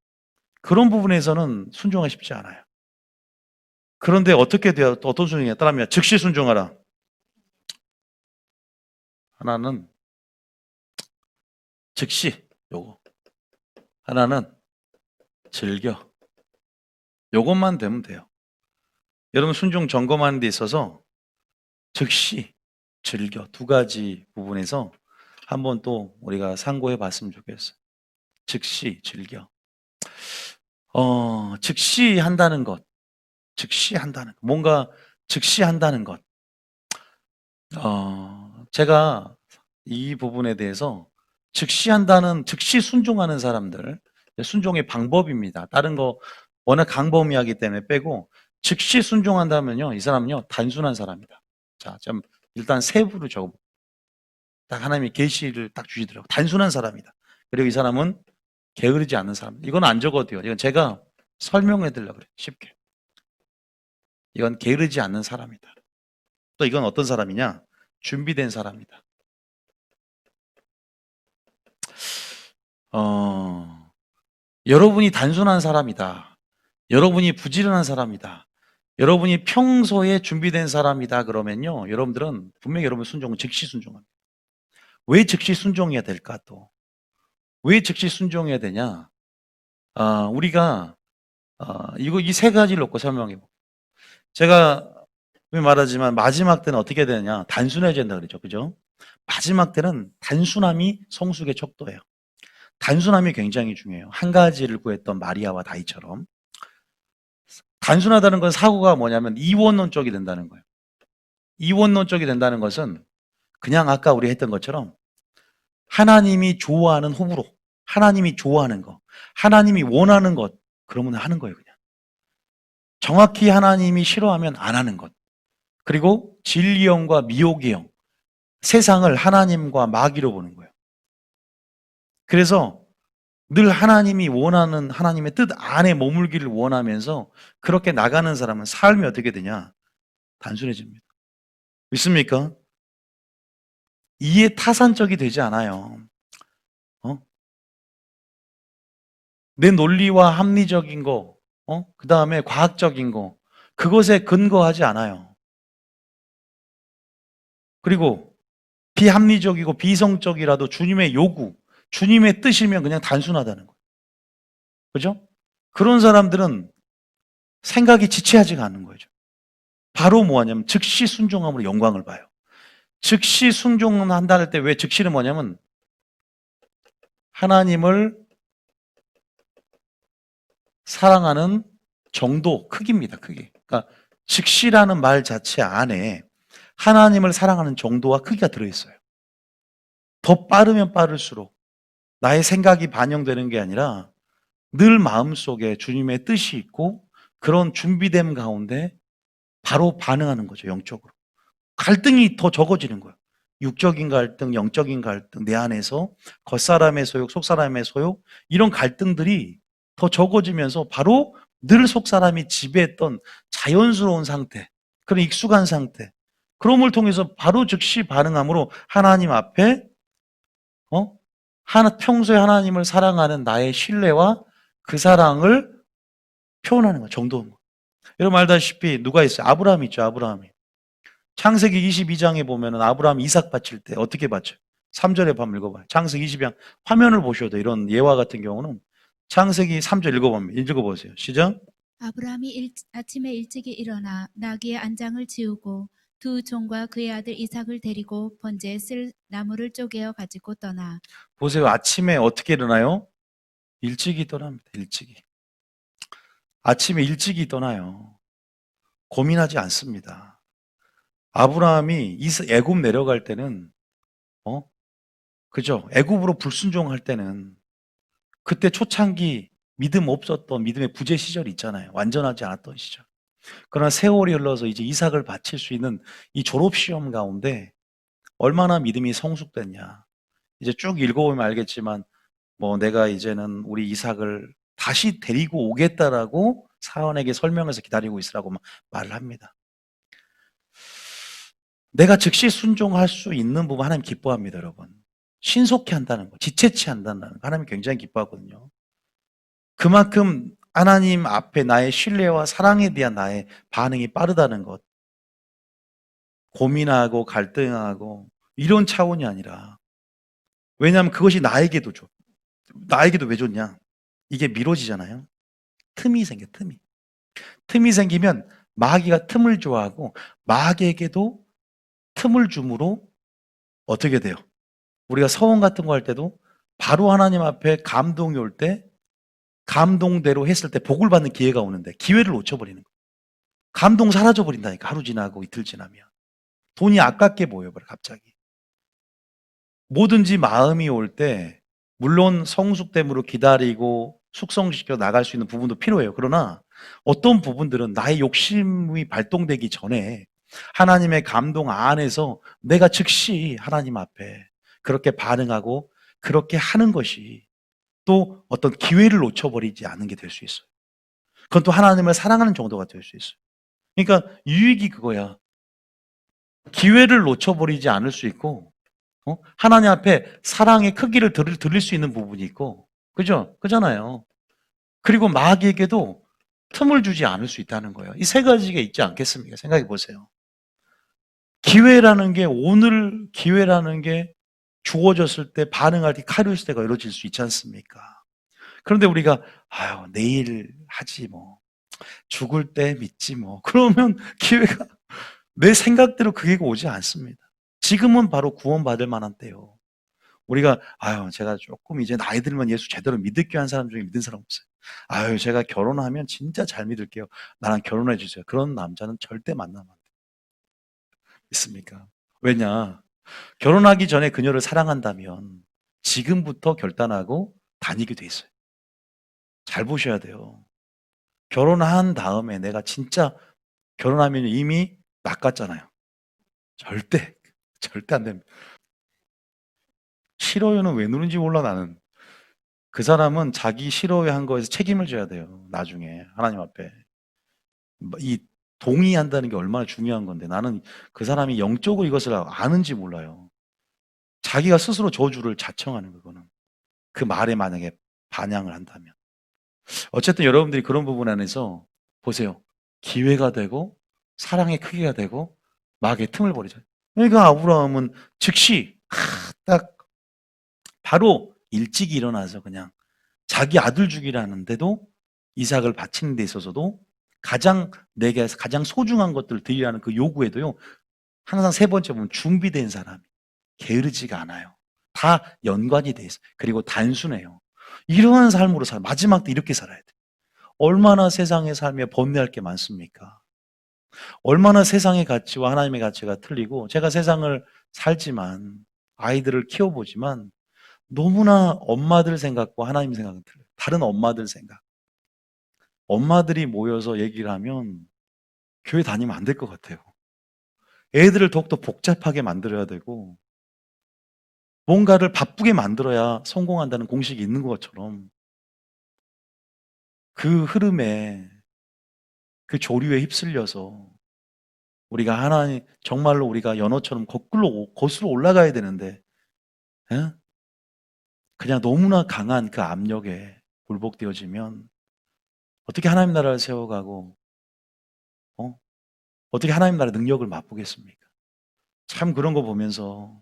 Speaker 1: 그런 부분에서는 순종하기 쉽지 않아요. 그런데 어떻게 돼요? 또 어떤 순종이냐? 따라합니다. 즉시 순종하라. 하나는 즉시, 요거. 하나는 즐겨. 요것만 되면 돼요. 여러분 순종 점검하는 데 있어서 즉시, 즐겨 두 가지 부분에서 한번 또 우리가 상고해 봤으면 좋겠어요. 즉시, 즐겨. 즉시 한다는 것. 뭔가 즉시 한다는 것. 제가 이 부분에 대해서 즉시 순종하는 사람들, 순종의 방법입니다. 다른 거 워낙 강범위하기 때문에 빼고 즉시 순종한다면요, 이 사람은요 단순한 사람이다. 자, 좀 일단 세부를 적어. 딱 하나님이 계시를 딱 주시더라고. 단순한 사람이다. 그리고 이 사람은 게으르지 않는 사람. 이건 안 적어도요. 이건 제가 설명해 드리려고 그래요. 쉽게. 이건 게으르지 않는 사람이다. 또 이건 어떤 사람이냐? 준비된 사람이다. 여러분이 단순한 사람이다. 여러분이 부지런한 사람이다. 여러분이 평소에 준비된 사람이다 그러면요, 여러분들은 분명히 여러분 순종은 즉시 순종합니다. 왜 즉시 순종해야 될까 또? 왜 즉시 순종해야 되냐? 우리가 이 세 가지를 놓고 설명해 볼게요. 제가 말하지만 마지막 때는 어떻게 되느냐? 단순해져야 된다 그랬죠. 그죠? 마지막 때는 단순함이 성숙의 척도예요. 단순함이 굉장히 중요해요. 한 가지를 구했던 마리아와 다윗처럼. 단순하다는 건 사고가 뭐냐면 이원론적이 된다는 거예요. 이원론적이 된다는 것은 그냥 아까 우리 했던 것처럼 하나님이 좋아하는 호불호, 하나님이 좋아하는 거, 하나님이 원하는 것, 그러면 하는 거예요, 그냥. 정확히 하나님이 싫어하면 안 하는 것. 그리고 진리의 영과 미혹의 영, 세상을 하나님과 마귀로 보는 거예요. 그래서 늘 하나님이 원하는 하나님의 뜻 안에 머물기를 원하면서 그렇게 나가는 사람은 삶이 어떻게 되냐? 단순해집니다. 믿습니까? 이해 타산적이 되지 않아요. 내 논리와 합리적인 거, 그 다음에 과학적인 거, 그것에 근거하지 않아요. 그리고 비합리적이고 비성적이라도 주님의 요구, 주님의 뜻이면 그냥 단순하다는 거예요. 그죠? 그런 사람들은 생각이 지체하지가 않는 거죠. 바로 뭐하냐면 즉시 순종함으로 영광을 봐요. 즉시 순종한다 할 때 왜 즉시는 뭐냐면 하나님을 사랑하는 정도, 크기입니다. 크기. 그러니까 즉시라는 말 자체 안에 하나님을 사랑하는 정도와 크기가 들어있어요. 더 빠르면 빠를수록 나의 생각이 반영되는 게 아니라 늘 마음속에 주님의 뜻이 있고 그런 준비됨 가운데 바로 반응하는 거죠. 영적으로. 갈등이 더 적어지는 거예요. 육적인 갈등, 영적인 갈등, 내 안에서 겉사람의 소욕, 속사람의 소욕, 이런 갈등들이 더 적어지면서 바로 늘 속사람이 지배했던 자연스러운 상태, 그런 익숙한 상태, 그럼을 통해서 바로 즉시 반응함으로 하나님 앞에 평소에 하나님을 사랑하는 나의 신뢰와 그 사랑을 표현하는 거예요. 정도인 거예요. 여러분 알다시피 누가 있어요? 아브라함이 있죠. 아브라함이. 창세기 22장에 보면은 아브라함이 이삭 바칠 때 어떻게 바쳐요? 3절에 한번 읽어봐요. 창세기 22장 화면을 보셔도 이런 예화 같은 경우는 창세기 3절 읽어보세요. 시작.
Speaker 2: 아브라함이 아침에 일찍이 일어나 나귀의 안장을 지우고 두 종과 그의 아들 이삭을 데리고 번제에 쓸 나무를 쪼개어 가지고 떠나.
Speaker 1: 보세요. 아침에 어떻게 일어나요? 일찍이 떠납니다. 일찍이. 아침에 일찍이 떠나요. 고민하지 않습니다. 아브라함이 애굽 내려갈 때는 그죠? 애굽으로 불순종할 때는 그때 초창기 믿음 없었던 믿음의 부재 시절이 있잖아요. 완전하지 않았던 시절. 그러나 세월이 흘러서 이제 이삭을 바칠 수 있는 이 졸업 시험 가운데 얼마나 믿음이 성숙됐냐. 이제 쭉 읽어보면 알겠지만 내가 이제는 우리 이삭을 다시 데리고 오겠다라고 사원에게 설명해서 기다리고 있으라고 말을 합니다. 내가 즉시 순종할 수 있는 부분 하나님 기뻐합니다, 여러분. 신속히 한다는 거, 지체치 한다는 거 하나님 굉장히 기뻐하거든요. 그만큼 하나님 앞에 나의 신뢰와 사랑에 대한 나의 반응이 빠르다는 것. 고민하고 갈등하고 이런 차원이 아니라, 왜냐하면 그것이 나에게도 좋. 나에게도 왜 좋냐? 이게 미뤄지잖아요. 틈이 생겨, 틈이. 틈이 생기면 마귀가 틈을 좋아하고 마귀에게도 틈을 줌으로 어떻게 돼요? 우리가 서원 같은 거 할 때도 바로 하나님 앞에 감동이 올 때 감동대로 했을 때 복을 받는 기회가 오는데 기회를 놓쳐버리는 거예요. 감동 사라져버린다니까. 하루 지나고 이틀 지나면. 돈이 아깝게 보여버려 갑자기. 뭐든지 마음이 올 때 물론 성숙됨으로 기다리고 숙성시켜 나갈 수 있는 부분도 필요해요. 그러나 어떤 부분들은 나의 욕심이 발동되기 전에 하나님의 감동 안에서 내가 즉시 하나님 앞에 그렇게 반응하고 그렇게 하는 것이 또 어떤 기회를 놓쳐버리지 않는 게 될 수 있어요. 그건 또 하나님을 사랑하는 정도가 될 수 있어요. 그러니까 유익이 그거야. 기회를 놓쳐버리지 않을 수 있고 하나님 앞에 사랑의 크기를 들릴 수 있는 부분이 있고, 그죠? 그잖아요. 그리고 마귀에게도 틈을 주지 않을 수 있다는 거예요. 이 세 가지가 있지 않겠습니까? 생각해 보세요. 기회라는 게, 오늘 기회라는 게 주어졌을 때 반응할 때 카리오스 때가 이루어질 수 있지 않습니까? 그런데 우리가 아유 내일 하지 뭐 죽을 때 믿지 뭐 그러면 기회가 내 생각대로 그게 오지 않습니다. 지금은 바로 구원받을 만한 때요. 우리가 아유 제가 조금 이제 나이 들면 예수 제대로 믿을게요 한 사람 중에 믿은 사람 없어요. 아유 제가 결혼하면 진짜 잘 믿을게요. 나랑 결혼해 주세요. 그런 남자는 절대 만나면 안 돼요. 있습니까? 왜냐? 결혼하기 전에 그녀를 사랑한다면 지금부터 결단하고 다니게 돼 있어요. 잘 보셔야 돼요. 결혼한 다음에 내가 진짜 결혼하면 이미 낚았잖아요. 절대, 절대 안 됩니다. 싫어요는 왜 누른지 몰라 나는. 그 사람은 자기 싫어요 한 거에서 책임을 져야 돼요. 나중에 하나님 앞에. 이 동의한다는 게 얼마나 중요한 건데 나는 그 사람이 영적으로 이것을 아는지 몰라요. 자기가 스스로 저주를 자청하는 그거는. 그 말에 만약에 반향을 한다면. 어쨌든 여러분들이 그런 부분 안에서 보세요. 기회가 되고 사랑의 크기가 되고 마귀의 틈을 버리죠. 그러니까 아브라함은 즉시 딱 바로 일찍 일어나서 그냥 자기 아들 죽이라는데도 이삭을 바치는 데 있어서도 가장 내게 가장 소중한 것들을 드리라는 그 요구에도요. 항상 세 번째 보면 준비된 사람이 게으르지가 않아요. 다 연관이 돼 있어요. 그리고 단순해요. 이러한 삶으로 마지막 때 이렇게 살아야 돼. 얼마나 세상의 삶에 번뇌할 게 많습니까? 얼마나 세상의 가치와 하나님의 가치가 틀리고 제가 세상을 살지만 아이들을 키워보지만 너무나 엄마들 생각과 하나님 생각은 틀려요. 다른 엄마들 생각. 엄마들이 모여서 얘기를 하면 교회 다니면 안 될 것 같아요. 애들을 더욱더 복잡하게 만들어야 되고 뭔가를 바쁘게 만들어야 성공한다는 공식이 있는 것처럼 그 흐름에 그 조류에 휩쓸려서 우리가 하나님 정말로 우리가 연어처럼 거슬러 올라가야 되는데 예? 그냥 너무나 강한 그 압력에 굴복되어지면 어떻게 하나님 나라를 세워가고 어? 어떻게 하나님 나라의 능력을 맛보겠습니까? 참 그런 거 보면서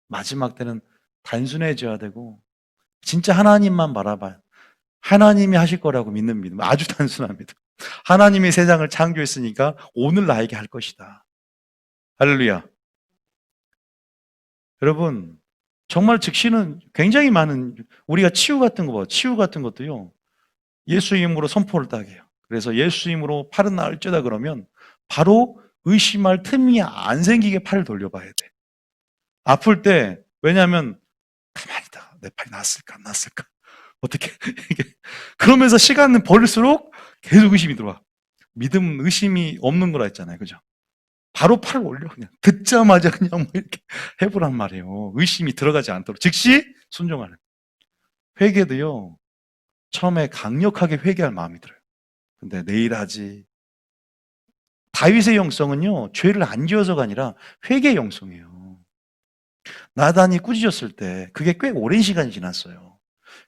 Speaker 1: 마지막 때는 단순해져야 되고 진짜 하나님만 바라봐요. 하나님이 하실 거라고 믿는 믿음 아주 단순합니다. 하나님이 세상을 창조했으니까 오늘 나에게 할 것이다. 할렐루야. 여러분 정말 즉시는 굉장히 많은 우리가 치유 같은 거 봐요. 치유 같은 것도요. 예수 이름으로 선포를 딱 해요. 그래서 예수 이름으로 팔은 나을지어다 그러면 바로 의심할 틈이 안 생기게 팔을 돌려봐야 돼. 아플 때 왜냐하면 가만히 있다가 내 팔이 나았을까 안 나았을까 어떻게 이게 그러면서 시간은 벌릴수록 계속 의심이 들어와. 믿음은 의심이 없는 거라 했잖아요. 그죠? 바로 팔을 올려 그냥 듣자마자 그냥 뭐 이렇게 해보란 말이에요. 의심이 들어가지 않도록 즉시 순종하는. 회개도요. 처음에 강력하게 회개할 마음이 들어요. 근데 내일 하지. 다윗의 영성은요. 죄를 안 지어서가 아니라 회개의 영성이에요. 나단이 꾸짖었을 때 그게 꽤 오랜 시간이 지났어요.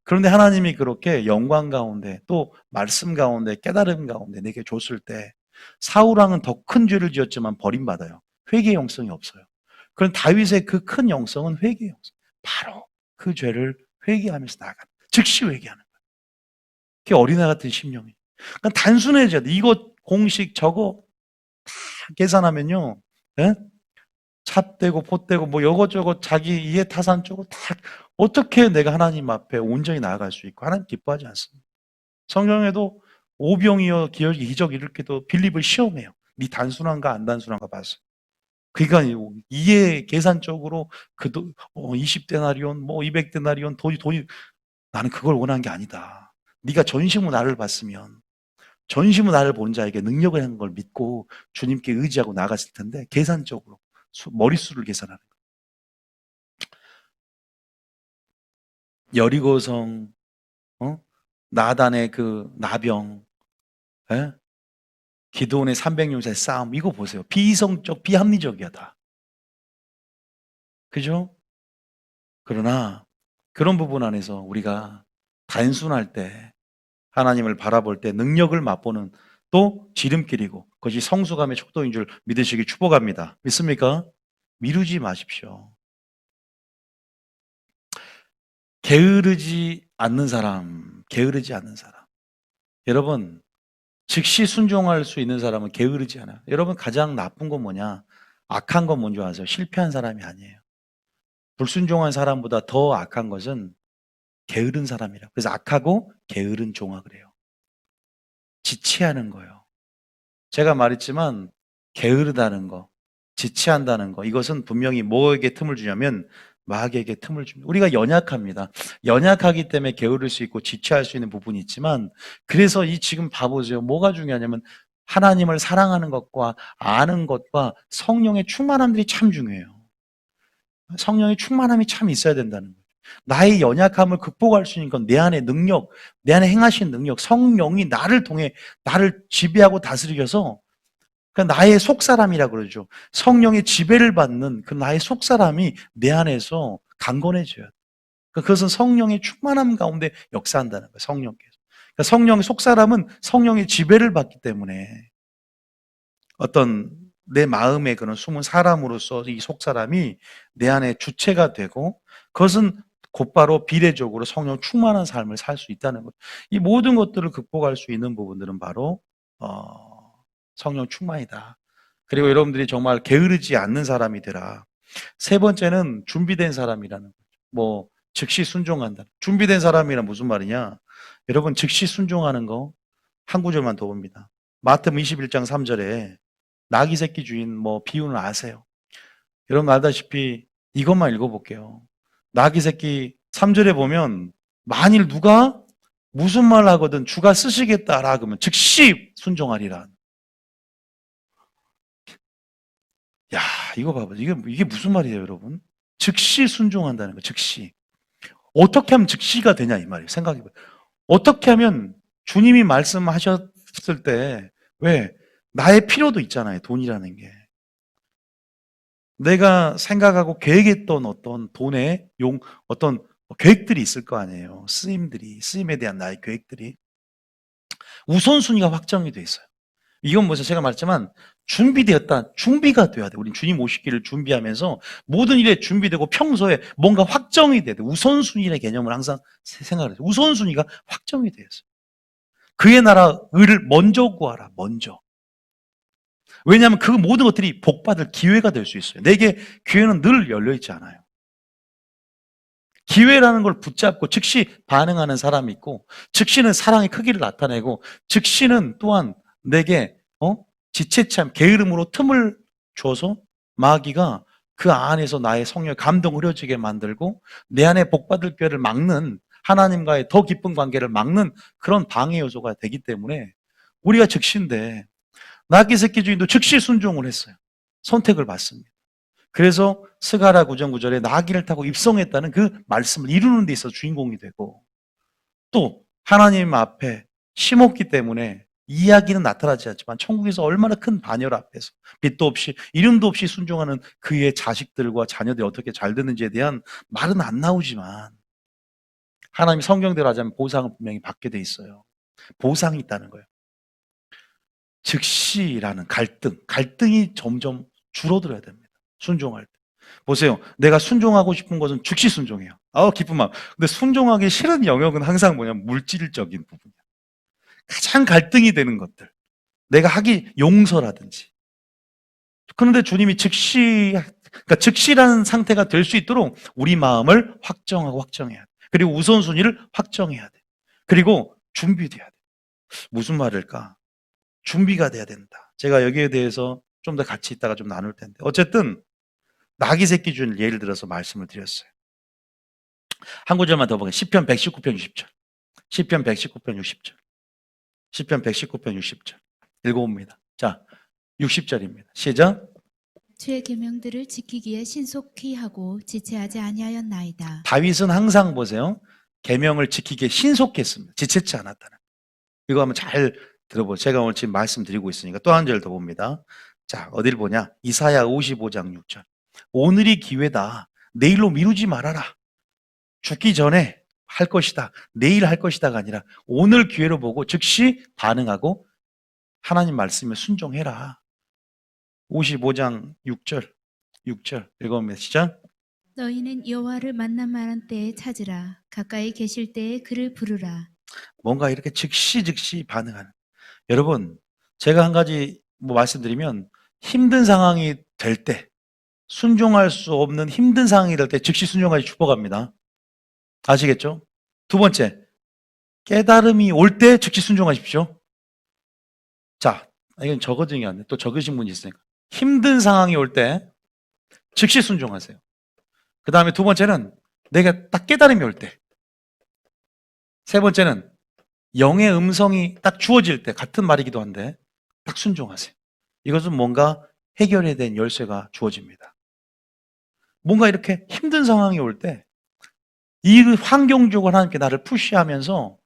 Speaker 1: 그런데 하나님이 그렇게 영광 가운데 또 말씀 가운데 깨달음 가운데 내게 줬을 때 사울왕은 더 큰 죄를 지었지만 버림받아요. 회개의 영성이 없어요. 그런 다윗의 그 큰 영성은 회개의 영성. 바로 그 죄를 회개하면서 나아가는. 즉시 회개하는 거예요. 그게 어린애 같은 심령이. 그러니까 단순해져야 돼. 이거 공식 저거 다 계산하면요. 예? 찹대고 pot대고 뭐 이것저것 자기 이해타산 쪽으로 다 어떻게 내가 하나님 앞에 온전히 나아갈 수 있고 하나님 기뻐하지 않습니다. 성경에도 오병이어 기적 일으키도 빌립을 시험해요. 네 단순한가 안 단순한가 봐서. 그러니까 이해 계산적으로 20데나리온 뭐 200데나리온 돈이 나는 그걸 원한 게 아니다. 네가 전심으로 나를 봤으면 전심으로 나를 본 자에게 능력을 하는 걸 믿고 주님께 의지하고 나갔을 텐데 계산적으로 머릿수를 계산하는 거예요. 여리고성 나단의 그 나병 예? 기드온의 300용사의 싸움 이거 보세요. 비이성적 비합리적이다. 그죠? 그러나 그런 부분 안에서 우리가 단순할 때 하나님을 바라볼 때 능력을 맛보는 또 지름길이고 그것이 성수감의 척도인 줄 믿으시기 축복합니다. 믿습니까? 미루지 마십시오. 게으르지 않는 사람, 게으르지 않는 사람. 여러분, 즉시 순종할 수 있는 사람은 게으르지 않아요. 여러분, 가장 나쁜 건 뭐냐? 악한 건 뭔지 아세요? 실패한 사람이 아니에요. 불순종한 사람보다 더 악한 것은 게으른 사람이라. 그래서 악하고 게으른 종아 그래요. 지체하는 거예요. 제가 말했지만 게으르다는 거, 지체한다는 거, 이것은 분명히 뭐에게 틈을 주냐면 마귀에게 틈을 줍니다. 우리가 연약합니다. 연약하기 때문에 게으를 수 있고 지체할 수 있는 부분이 있지만, 그래서 이 지금 봐보세요. 뭐가 중요하냐면 하나님을 사랑하는 것과 아는 것과 성령의 충만함들이 참 중요해요. 성령의 충만함이 참 있어야 된다는 거예요. 나의 연약함을 극복할 수 있는 건 내 안의 능력, 내 안에 행하신 능력, 성령이 나를 통해 나를 지배하고 다스리셔서, 그러니까 나의 속사람이라 그러죠. 성령의 지배를 받는 그 나의 속사람이 내 안에서 강건해져야 돼. 그것은 성령의 충만함 가운데 역사한다는 거예요. 성령께서. 그러니까 성령의 속사람은 성령의 지배를 받기 때문에 어떤 내 마음의 그런 숨은 사람으로서 이 속사람이 내 안에 주체가 되고, 그것은 곧바로 비례적으로 성령 충만한 삶을 살 수 있다는 거예요. 이 모든 것들을 극복할 수 있는 부분들은 바로 성령 충만이다. 그리고 여러분들이 정말 게으르지 않는 사람이 되라. 세 번째는 준비된 사람이라는 거죠. 뭐 즉시 순종한다. 준비된 사람이란 무슨 말이냐? 여러분, 즉시 순종하는 거 한 구절만 더 봅니다. 마태복음 21장 3절에 나귀 새끼 주인 뭐 비유는 아세요? 여러분 알다시피 이것만 읽어볼게요. 나귀 새끼 3절에 보면 만일 누가 무슨 말 하거든 주가 쓰시겠다라 그러면 즉시 순종하리라. 야, 이거 봐봐. 이게 무슨 말이에요, 여러분? 즉시 순종한다는 거, 즉시. 어떻게 하면 즉시가 되냐, 이 말이에요. 생각해봐요. 어떻게 하면 주님이 말씀하셨을 때, 왜? 나의 필요도 있잖아요, 돈이라는 게. 내가 생각하고 계획했던 어떤 돈의 어떤 계획들이 있을 거 아니에요. 쓰임에 대한 나의 계획들이. 우선순위가 확정이 돼 있어요. 이건 뭐죠? 제가 말했지만 준비가 돼야 돼. 우린 주님 오시기를 준비하면서 모든 일에 준비되고 평소에 뭔가 확정이 돼야 돼. 우선순위의 개념을 항상 생각을 해요. 우선순위가 확정이 되어 있어요. 그의 나라 의를 먼저 구하라. 먼저. 왜냐하면 그 모든 것들이 복받을 기회가 될 수 있어요. 내게 기회는 늘 열려 있지 않아요. 기회라는 걸 붙잡고 즉시 반응하는 사람이 있고, 즉시는 사랑의 크기를 나타내고, 즉시는 또한 내게 지체참 게으름으로 틈을 줘서 마귀가 그 안에서 나의 성령의 감동 흐려지게 만들고 내 안에 복받을 기회를 막는, 하나님과의 더 깊은 관계를 막는 그런 방해 요소가 되기 때문에 우리가 즉시인데, 나귀 새끼 주인도 즉시 순종을 했어요. 선택을 받습니다. 그래서 스가랴 9장 9절에 나귀를 타고 입성했다는 그 말씀을 이루는 데 있어서 주인공이 되고, 또 하나님 앞에 심었기 때문에 이야기는 나타나지 않지만 천국에서 얼마나 큰 반열 앞에서 빛도 없이 이름도 없이 순종하는 그의 자식들과 자녀들이 어떻게 잘 되는지에 대한 말은 안 나오지만 하나님이 성경대로 하자면 보상을 분명히 받게 돼 있어요. 보상이 있다는 거예요. 즉시라는 갈등이 점점 줄어들어야 됩니다. 순종할 때. 보세요. 내가 순종하고 싶은 것은 즉시 순종해요. 기쁜 마음. 근데 순종하기 싫은 영역은 항상 뭐냐면 물질적인 부분이야. 가장 갈등이 되는 것들. 내가 하기 용서라든지. 그런데 주님이 그러니까 즉시라는 상태가 될 수 있도록 우리 마음을 확정해야 돼. 그리고 우선순위를 확정해야 돼. 그리고 준비돼야 돼. 무슨 말일까? 준비가 돼야 된다. 제가 여기에 대해서 좀 더 같이 있다가 좀 나눌 텐데. 어쨌든 나귀 새끼 준 예를 들어서 말씀을 드렸어요. 한 구절만 더 보겠습니다. 시편 119편 60절. 시편 119편 60절. 시편 119편 60절. 읽어봅니다. 자, 60절입니다. 시작.
Speaker 2: 주의 계명들을 지키기에 신속히 하고 지체하지 아니하였나이다.
Speaker 1: 다윗은 항상 보세요. 계명을 지키기에 신속했습니다. 지체치 않았다는. 이거 한번 잘 들어보세요. 제가 오늘 지금 말씀드리고 있으니까 또 한 절 더 봅니다. 자, 어딜 보냐? 이사야 55장 6절. 오늘이 기회다. 내일로 미루지 말아라. 죽기 전에 할 것이다. 내일 할 것이다가 아니라 오늘 기회로 보고 즉시 반응하고 하나님 말씀에 순종해라. 55장 6절 읽어봅니다. 시작.
Speaker 2: 너희는 여호와를 만날 때에 찾으라. 가까이 계실 때에 그를 부르라.
Speaker 1: 뭔가 이렇게 즉시 반응하는. 여러분, 제가 한 가지 말씀드리면 힘든 상황이 될 때, 순종할 수 없는 힘든 상황이 될 때 즉시 순종하시 축복합니다. 아시겠죠? 두 번째, 깨달음이 올 때 즉시 순종하십시오. 자, 이건 적어진 게 아니에요. 또 적으신 분이 있으니까. 힘든 상황이 올 때 즉시 순종하세요. 그 다음에 두 번째는 내가 딱 깨달음이 올 때. 세 번째는 영의 음성이 딱 주어질 때, 같은 말이기도 한데 딱 순종하세요. 이것은 뭔가 해결에 대한 열쇠가 주어집니다. 뭔가 이렇게 힘든 상황이 올 때 이 환경적으로 하나님께 나를 푸시하면서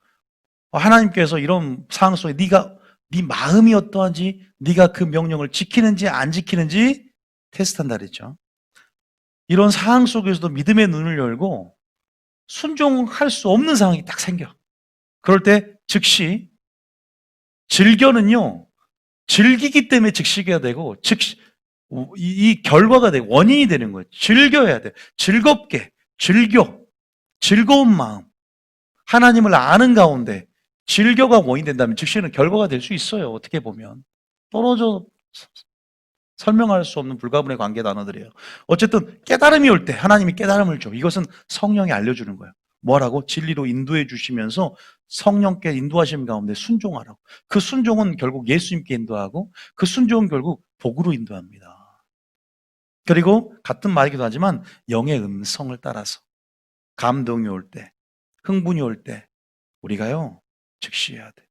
Speaker 1: 하나님께서 이런 상황 속에 네 마음이 어떠한지, 네가 그 명령을 지키는지 안 지키는지 테스트한다 그랬죠. 이런 상황 속에서도 믿음의 눈을 열고 순종할 수 없는 상황이 딱 생겨. 그럴 때 즉시 즐겨는요, 즐기기 때문에 즉시가 되고 이 결과가 되고 원인이 되는 거예요. 즐겨야 돼. 즐겁게 즐거운 마음, 하나님을 아는 가운데 즐겨가 원인이 된다면 즉시는 결과가 될 수 있어요. 어떻게 보면 떨어져 설명할 수 없는 불가분의 관계 단어들이에요. 어쨌든 깨달음이 올 때 하나님이 깨달음을 줘. 이것은 성령이 알려주는 거예요. 뭐라고? 진리로 인도해 주시면서 성령께 인도하심 가운데 순종하라고. 그 순종은 결국 예수님께 인도하고 그 순종은 결국 복으로 인도합니다. 그리고 같은 말이기도 하지만 영의 음성을 따라서 감동이 올 때, 흥분이 올 때 우리가요 즉시 해야 돼.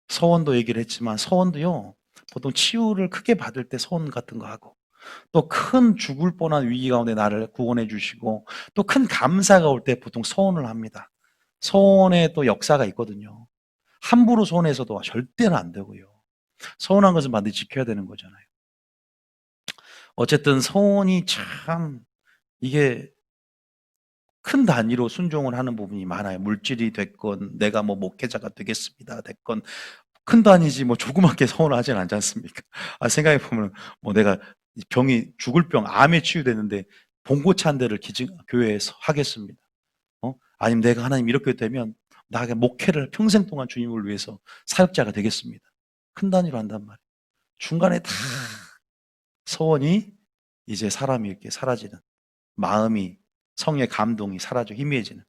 Speaker 1: 서원도 얘기를 했지만 서원도요 보통 치유를 크게 받을 때 서원 같은 거 하고 또 큰 죽을 뻔한 위기 가운데 나를 구원해 주시고 또 큰 감사가 올 때 보통 서원을 합니다. 서원에 또 역사가 있거든요. 함부로 서원해서도 절대는 안 되고요. 서원한 것은 반드시 지켜야 되는 거잖아요. 어쨌든 서원이 참 이게 큰 단위로 순종을 하는 부분이 많아요. 물질이 됐건 내가 목회자가 되겠습니다 됐건 큰 단위지 조그맣게 서원을 하진 않지 않습니까? 생각해 보면 내가 병이 죽을 병 암에 치유됐는데 봉고차 한 대를 교회에서 하겠습니다. 아니면 내가 하나님 이렇게 되면 나에게 목회를 평생 동안 주님을 위해서 사역자가 되겠습니다. 큰 단위로 한단 말이에요. 중간에 다 서원이 이제 사람이 이렇게 사라지는 마음이 성의 감동이 사라져 희미해지는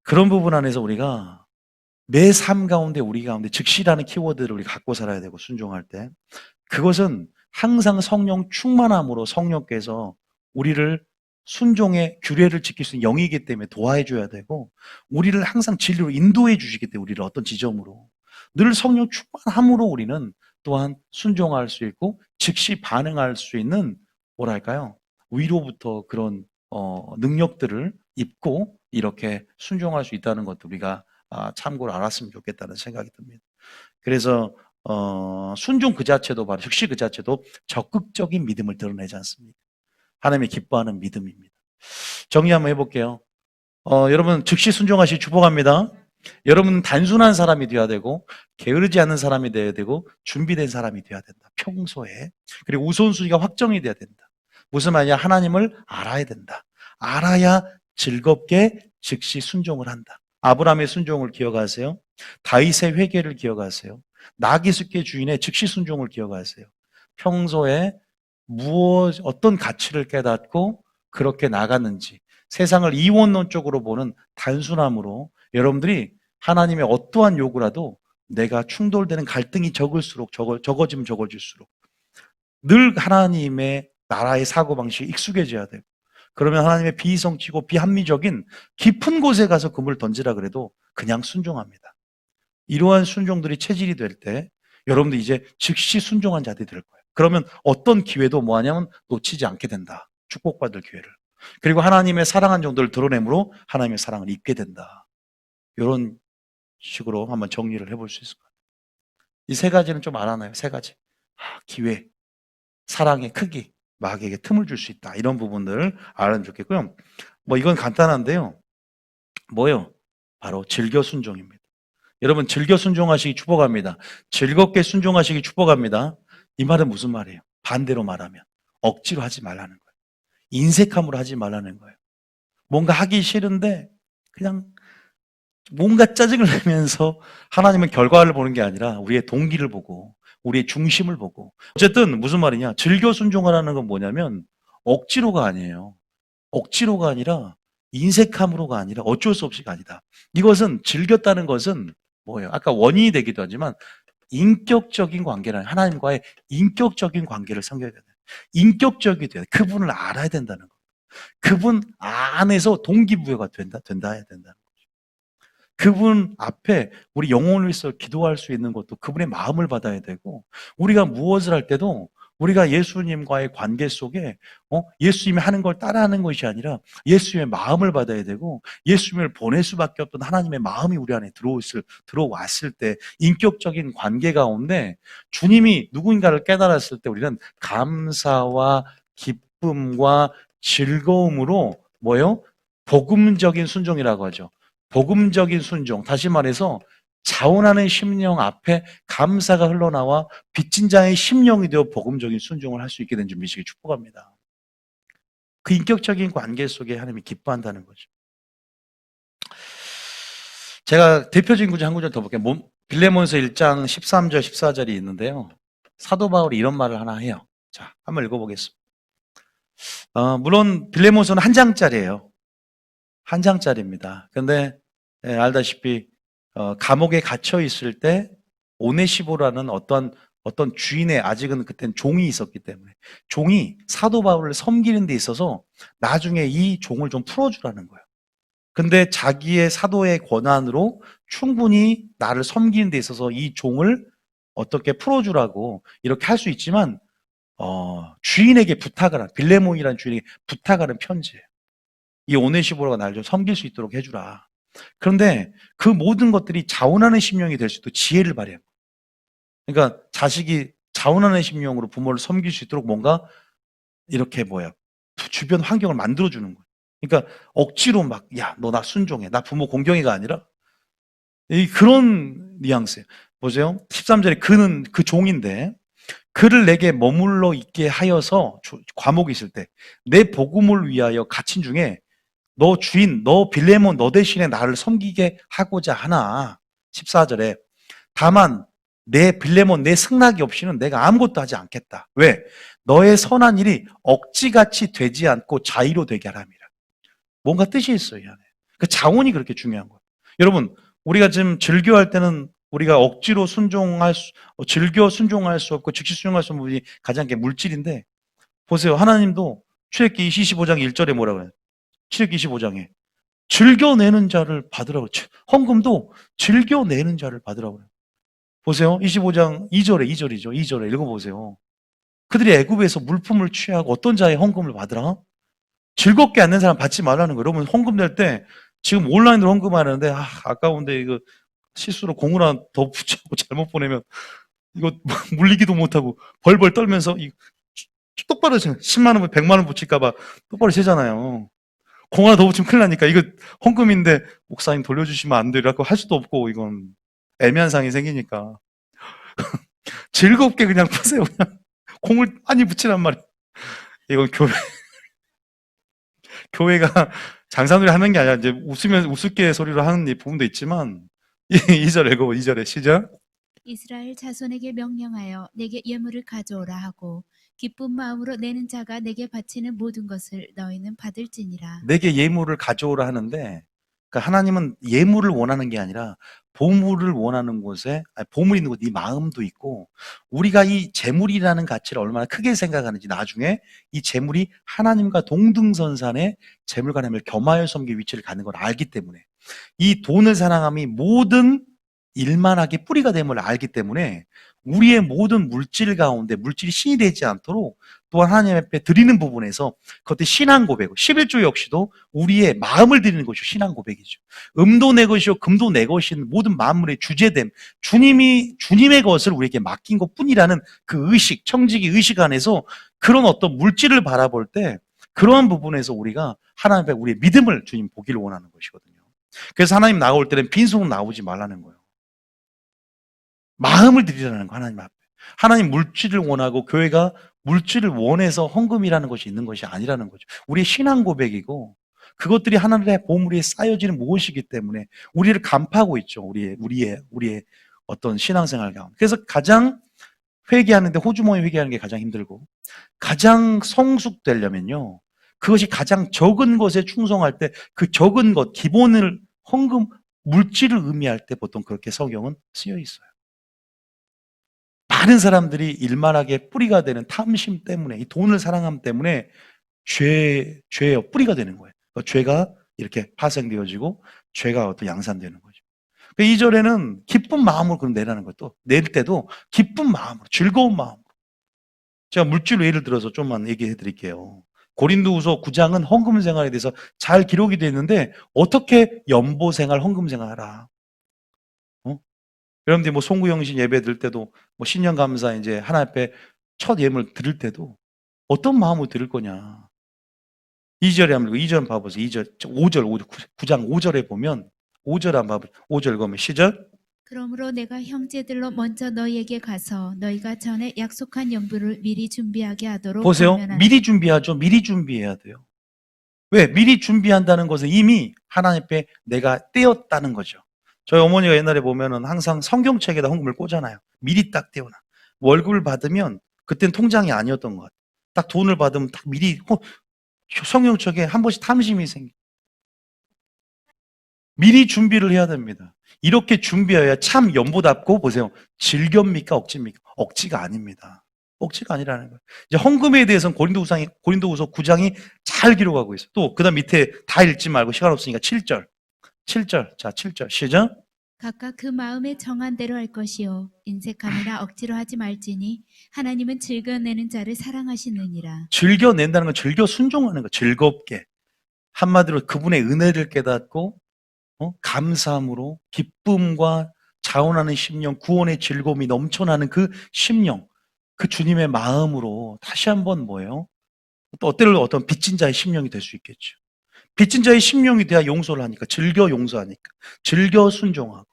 Speaker 1: 그런 부분 안에서 우리가 내 삶 가운데 우리 가운데 즉시라는 키워드를 우리 갖고 살아야 되고 순종할 때 그것은 항상 성령 충만함으로 성령께서 우리를 순종의 규례를 지킬 수 있는 영이기 때문에 도와해 줘야 되고 우리를 항상 진리로 인도해 주시기 때문에 우리를 어떤 지점으로 늘 성령 충만함으로 우리는 또한 순종할 수 있고 즉시 반응할 수 있는 뭐랄까요? 위로부터 그런 능력들을 입고 이렇게 순종할 수 있다는 것도 우리가 참고로 알았으면 좋겠다는 생각이 듭니다. 그래서 순종 그 자체도 바로 즉시 그 자체도 적극적인 믿음을 드러내지 않습니까? 하나님이 기뻐하는 믿음입니다. 정리 한번 해볼게요. 여러분 즉시 순종하시 축복합니다. 여러분 단순한 사람이 되어야 되고 게으르지 않는 사람이 되어야 되고 준비된 사람이 되어야 된다. 평소에. 그리고 우선순위가 확정이 돼야 된다. 무슨 말이냐? 하나님을 알아야 된다. 알아야 즐겁게 즉시 순종을 한다. 아브라함의 순종을 기억하세요. 다윗의 회개를 기억하세요. 나기스케 주인의 즉시 순종을 기억하세요. 평소에 어떤 가치를 깨닫고 그렇게 나갔는지 세상을 이원론적으로 보는 단순함으로 여러분들이 하나님의 어떠한 요구라도 내가 충돌되는 갈등이 적어지면 적어질수록 늘 하나님의 나라의 사고방식에 익숙해져야 되고 그러면 하나님의 비이성치고 비합리적인 깊은 곳에 가서 그물을 던지라 그래도 그냥 순종합니다. 이러한 순종들이 체질이 될 때 여러분들 이제 즉시 순종한 자들이 될 거예요. 그러면 어떤 기회도 뭐하냐면 놓치지 않게 된다. 축복받을 기회를. 그리고 하나님의 사랑한 정도를 드러내므로 하나님의 사랑을 입게 된다. 이런 식으로 한번 정리를 해볼 수 있을 것 같아요. 이 세 가지는 좀 알아놔요. 세 가지. 기회, 사랑의 크기, 마귀에게 틈을 줄 수 있다. 이런 부분들을 알아면 좋겠고요. 이건 간단한데요. 뭐요? 바로 즐겨 순종입니다. 여러분 즐겨 순종하시기 축복합니다. 즐겁게 순종하시기 축복합니다. 이 말은 무슨 말이에요? 반대로 말하면 억지로 하지 말라는 거예요. 인색함으로 하지 말라는 거예요. 뭔가 하기 싫은데 그냥 뭔가 짜증을 내면서 하나님은 결과를 보는 게 아니라 우리의 동기를 보고 우리의 중심을 보고, 어쨌든 무슨 말이냐, 즐겨 순종하라는 건 뭐냐면 억지로가 아니에요. 억지로가 아니라 인색함으로가 아니라 어쩔 수 없이가 아니다. 이것은 즐겼다는 것은 뭐예요? 아까 원인이 되기도 하지만 인격적인 관계라는, 하나님과의 인격적인 관계를 섬겨야 되는, 인격적이 돼야 돼. 그분을 알아야 된다는 거. 그분 안에서 동기부여가 해야 된다. 그분 앞에 우리 영혼을 위해서 기도할 수 있는 것도 그분의 마음을 받아야 되고, 우리가 무엇을 할 때도 우리가 예수님과의 관계 속에 예수님이 하는 걸 따라하는 것이 아니라 예수님의 마음을 받아야 되고, 예수님을 보낼 수밖에 없던 하나님의 마음이 우리 안에 들어왔을 때 인격적인 관계 가운데 주님이 누군가를 깨달았을 때 우리는 감사와 기쁨과 즐거움으로 뭐요? 복음적인 순종이라고 하죠. 복음적인 순종, 다시 말해서 자원하는 심령 앞에 감사가 흘러나와 빚진 자의 심령이 되어 복음적인 순종을 할 수 있게 된 줄 믿으시기 축복합니다. 그 인격적인 관계 속에 하나님이 기뻐한다는 거죠. 제가 대표적인 구절 한 구절 더 볼게요. 빌레몬서 1장 13절 14절이 있는데요, 사도 바울이 이런 말을 하나 해요. 자, 한번 읽어보겠습니다. 물론 빌레몬서는 한 장짜리예요. 한 장짜리입니다. 근데 알다시피 감옥에 갇혀 있을 때 오네시보라는 어떤 주인의, 아직은 그땐 종이 있었기 때문에 종이 사도 바울을 섬기는 데 있어서 나중에 이 종을 좀 풀어주라는 거예요. 근데 자기의 사도의 권한으로 충분히 나를 섬기는 데 있어서 이 종을 어떻게 풀어주라고 이렇게 할 수 있지만 주인에게 부탁을 빌레몬이라는 주인에게 부탁하는 편지예요. 이 오네시보로가 날 좀 섬길 수 있도록 해주라. 그런데 그 모든 것들이 자원하는 심령이 될 수 있도록 지혜를 발휘해요. 그러니까 자식이 자원하는 심령으로 부모를 섬길 수 있도록 뭔가 이렇게 주변 환경을 만들어주는 거예요. 그러니까 억지로 막, 야, 너 나 순종해, 나 부모 공경이가 아니라 그런 뉘앙스예요. 보세요. 13절에 그는 그 종인데 그를 내게 머물러 있게 하여서, 과목이 있을 때 내 복음을 위하여 갇힌 중에 너 주인, 너 빌레몬, 너 대신에 나를 섬기게 하고자 하나. 14절에 다만 내 빌레몬, 내 승낙이 없이는 내가 아무것도 하지 않겠다. 왜? 너의 선한 일이 억지같이 되지 않고 자의로 되게 하람이라. 뭔가 뜻이 있어요, 이 안에. 그 자원이 그렇게 중요한 거예요. 여러분, 우리가 지금 즐겨할 때는 우리가 억지로 즐겨 순종할 수 없고 즉시 순종할 수 없는 부분이 가장 게 물질인데, 보세요. 하나님도 출애굽기 25장 1절에 뭐라고 해요? 출애굽기 25장에 즐겨내는 자를 받으라고, 헌금도 즐겨내는 자를 받으라고 해요. 보세요. 25장 2절이죠. 2절에 읽어보세요. 그들이 애굽에서 물품을 취하고 어떤 자의 헌금을 받으라? 즐겁게 않는 사람 받지 말라는 거예요. 여러분, 헌금 낼 때 지금 온라인으로 헌금하는데 아까운데 이거 실수로 공을 하나 더 붙이고 잘못 보내면 이거 물리기도 못하고 벌벌 떨면서 똑바로 10만 원, 100만 원 붙일까 봐 똑바로 세잖아요. 공 하나 더 붙이면 큰일 나니까 이거 헌금인데 목사님 돌려주시면 안 돼라고 할 수도 없고, 이건 애매한 상황이 생기니까 즐겁게 그냥 푸세요. 그냥 공을 많이 붙이란 말이에요. 이건 교회가 장사놀이 하는 게 아니라 이제 우습게 소리로 하는 부분도 있지만, 2절 읽어보. 2절에 시작.
Speaker 2: 이스라엘 자손에게 명령하여 내게 예물을 가져오라 하고 기쁜 마음으로 내는 자가 내게 바치는 모든 것을 너희는 받을지니라.
Speaker 1: 내게 예물을 가져오라 하는데, 그러니까 하나님은 예물을 원하는 게 아니라 보물을 원하는 곳에, 보물 있는 곳, 네 마음도 있고, 우리가 이 재물이라는 가치를 얼마나 크게 생각하는지 나중에 이 재물이 하나님과 동등선상에 재물과 하나님을 겸하여 섬길 위치를 갖는 걸 알기 때문에, 이 돈을 사랑함이 모든 일만하게 뿌리가 됨을 알기 때문에 우리의 모든 물질 가운데 물질이 신이 되지 않도록 또한 하나님 앞에 드리는 부분에서 그것도 신앙 고백, 11조 역시도 우리의 마음을 드리는 것이 신앙 고백이죠. 음도 내 것이요 금도 내 것인 모든 만물의 주제됨, 주님의 것을 우리에게 맡긴 것뿐이라는 그 의식, 청지기 의식 안에서 그런 어떤 물질을 바라볼 때 그러한 부분에서 우리가 하나님 앞에 우리의 믿음을 주님 보기를 원하는 것이거든요. 그래서 하나님 나올 때는 빈손으로 나오지 말라는 거예요. 마음을 드리라는 거, 하나님 앞에. 하나님 물질을 원하고 교회가 물질을 원해서 헌금이라는 것이 있는 것이 아니라는 거죠. 우리의 신앙 고백이고 그것들이 하나님의 보물에 쌓여지는 무엇이기 때문에 우리를 간파하고 있죠. 우리의 어떤 신앙생활 가운데. 그래서 가장 회개하는데 호주머니 회개하는 게 가장 힘들고 가장 성숙되려면요. 그것이 가장 적은 것에 충성할 때 그 적은 것, 기본을 헌금, 물질을 의미할 때 보통 그렇게 성경은 쓰여 있어요. 많은 사람들이 일만하게 뿌리가 되는 탐심 때문에, 이 돈을 사랑함 때문에 죄의 뿌리가 되는 거예요. 죄가 이렇게 파생되어지고 죄가 어떤 양산되는 거죠. 2절에는 기쁜 마음으로 그럼 내라는 것도 낼 때도 기쁜 마음으로, 즐거운 마음으로. 제가 물질로 예를 들어서 좀만 얘기해 드릴게요. 고린도후서 9장은 헌금 생활에 대해서 잘 기록이 되어 있는데 어떻게 연보 생활, 헌금 생활하라. 여러분들이 뭐 송구영신 예배 드릴 때도 뭐 신년 감사 이제 하나님 앞에 첫 예물 드릴 때도 어떤 마음으로 드릴 거냐. 2절에 한번 2절 봐보세요. 2절, 5절, 9장 5절에 보면 5절 한번 봐보세요. 5절 보면 시절.
Speaker 2: 그러므로 내가 형제들로 먼저 너희에게 가서 너희가 전에 약속한 연부를 미리 준비하게 하도록
Speaker 1: 보세요.
Speaker 2: 권면하노라.
Speaker 1: 미리 준비하죠. 미리 준비해야 돼요. 왜? 미리 준비한다는 것은 이미 하나님 앞에 내가 떼었다는 거죠. 저희 어머니가 옛날에 보면은 항상 성경책에다 헌금을 꽂아놔요. 미리 딱 떼어놔. 월급을 받으면 그땐 통장이 아니었던 것 같아요. 딱 돈을 받으면 딱 미리 성경책에 한 번씩 탐심이 생겨. 미리 준비를 해야 됩니다. 이렇게 준비해야 참 연보답고 보세요. 즐겁니까? 억지입니까? 억지가 아닙니다. 억지가 아니라는 거예요. 이제 헌금에 대해서는 고린도후서 9장이 잘 기록하고 있어요. 또 그다음 밑에 다 읽지 말고 시간 없으니까 7절. 7절. 자, 7절. 시작.
Speaker 2: 각각 그 마음에 정한 대로 할 것이요 인색함이나 억지로 하지 말지니 하나님은 즐겨내는 자를 사랑하시느니라.
Speaker 1: 즐겨낸다는 건 즐겨 순종하는 거. 즐겁게. 한마디로 그분의 은혜를 깨닫고 감사함으로 기쁨과 자원하는 심령, 구원의 즐거움이 넘쳐나는 그 심령, 그 주님의 마음으로 다시 한번 뭐예요? 또 때로 어떤 빚진 자의 심령이 될 수 있겠죠. 빚진 자의 심령이 돼야 용서를 하니까, 즐겨 용서하니까, 즐겨 순종하고.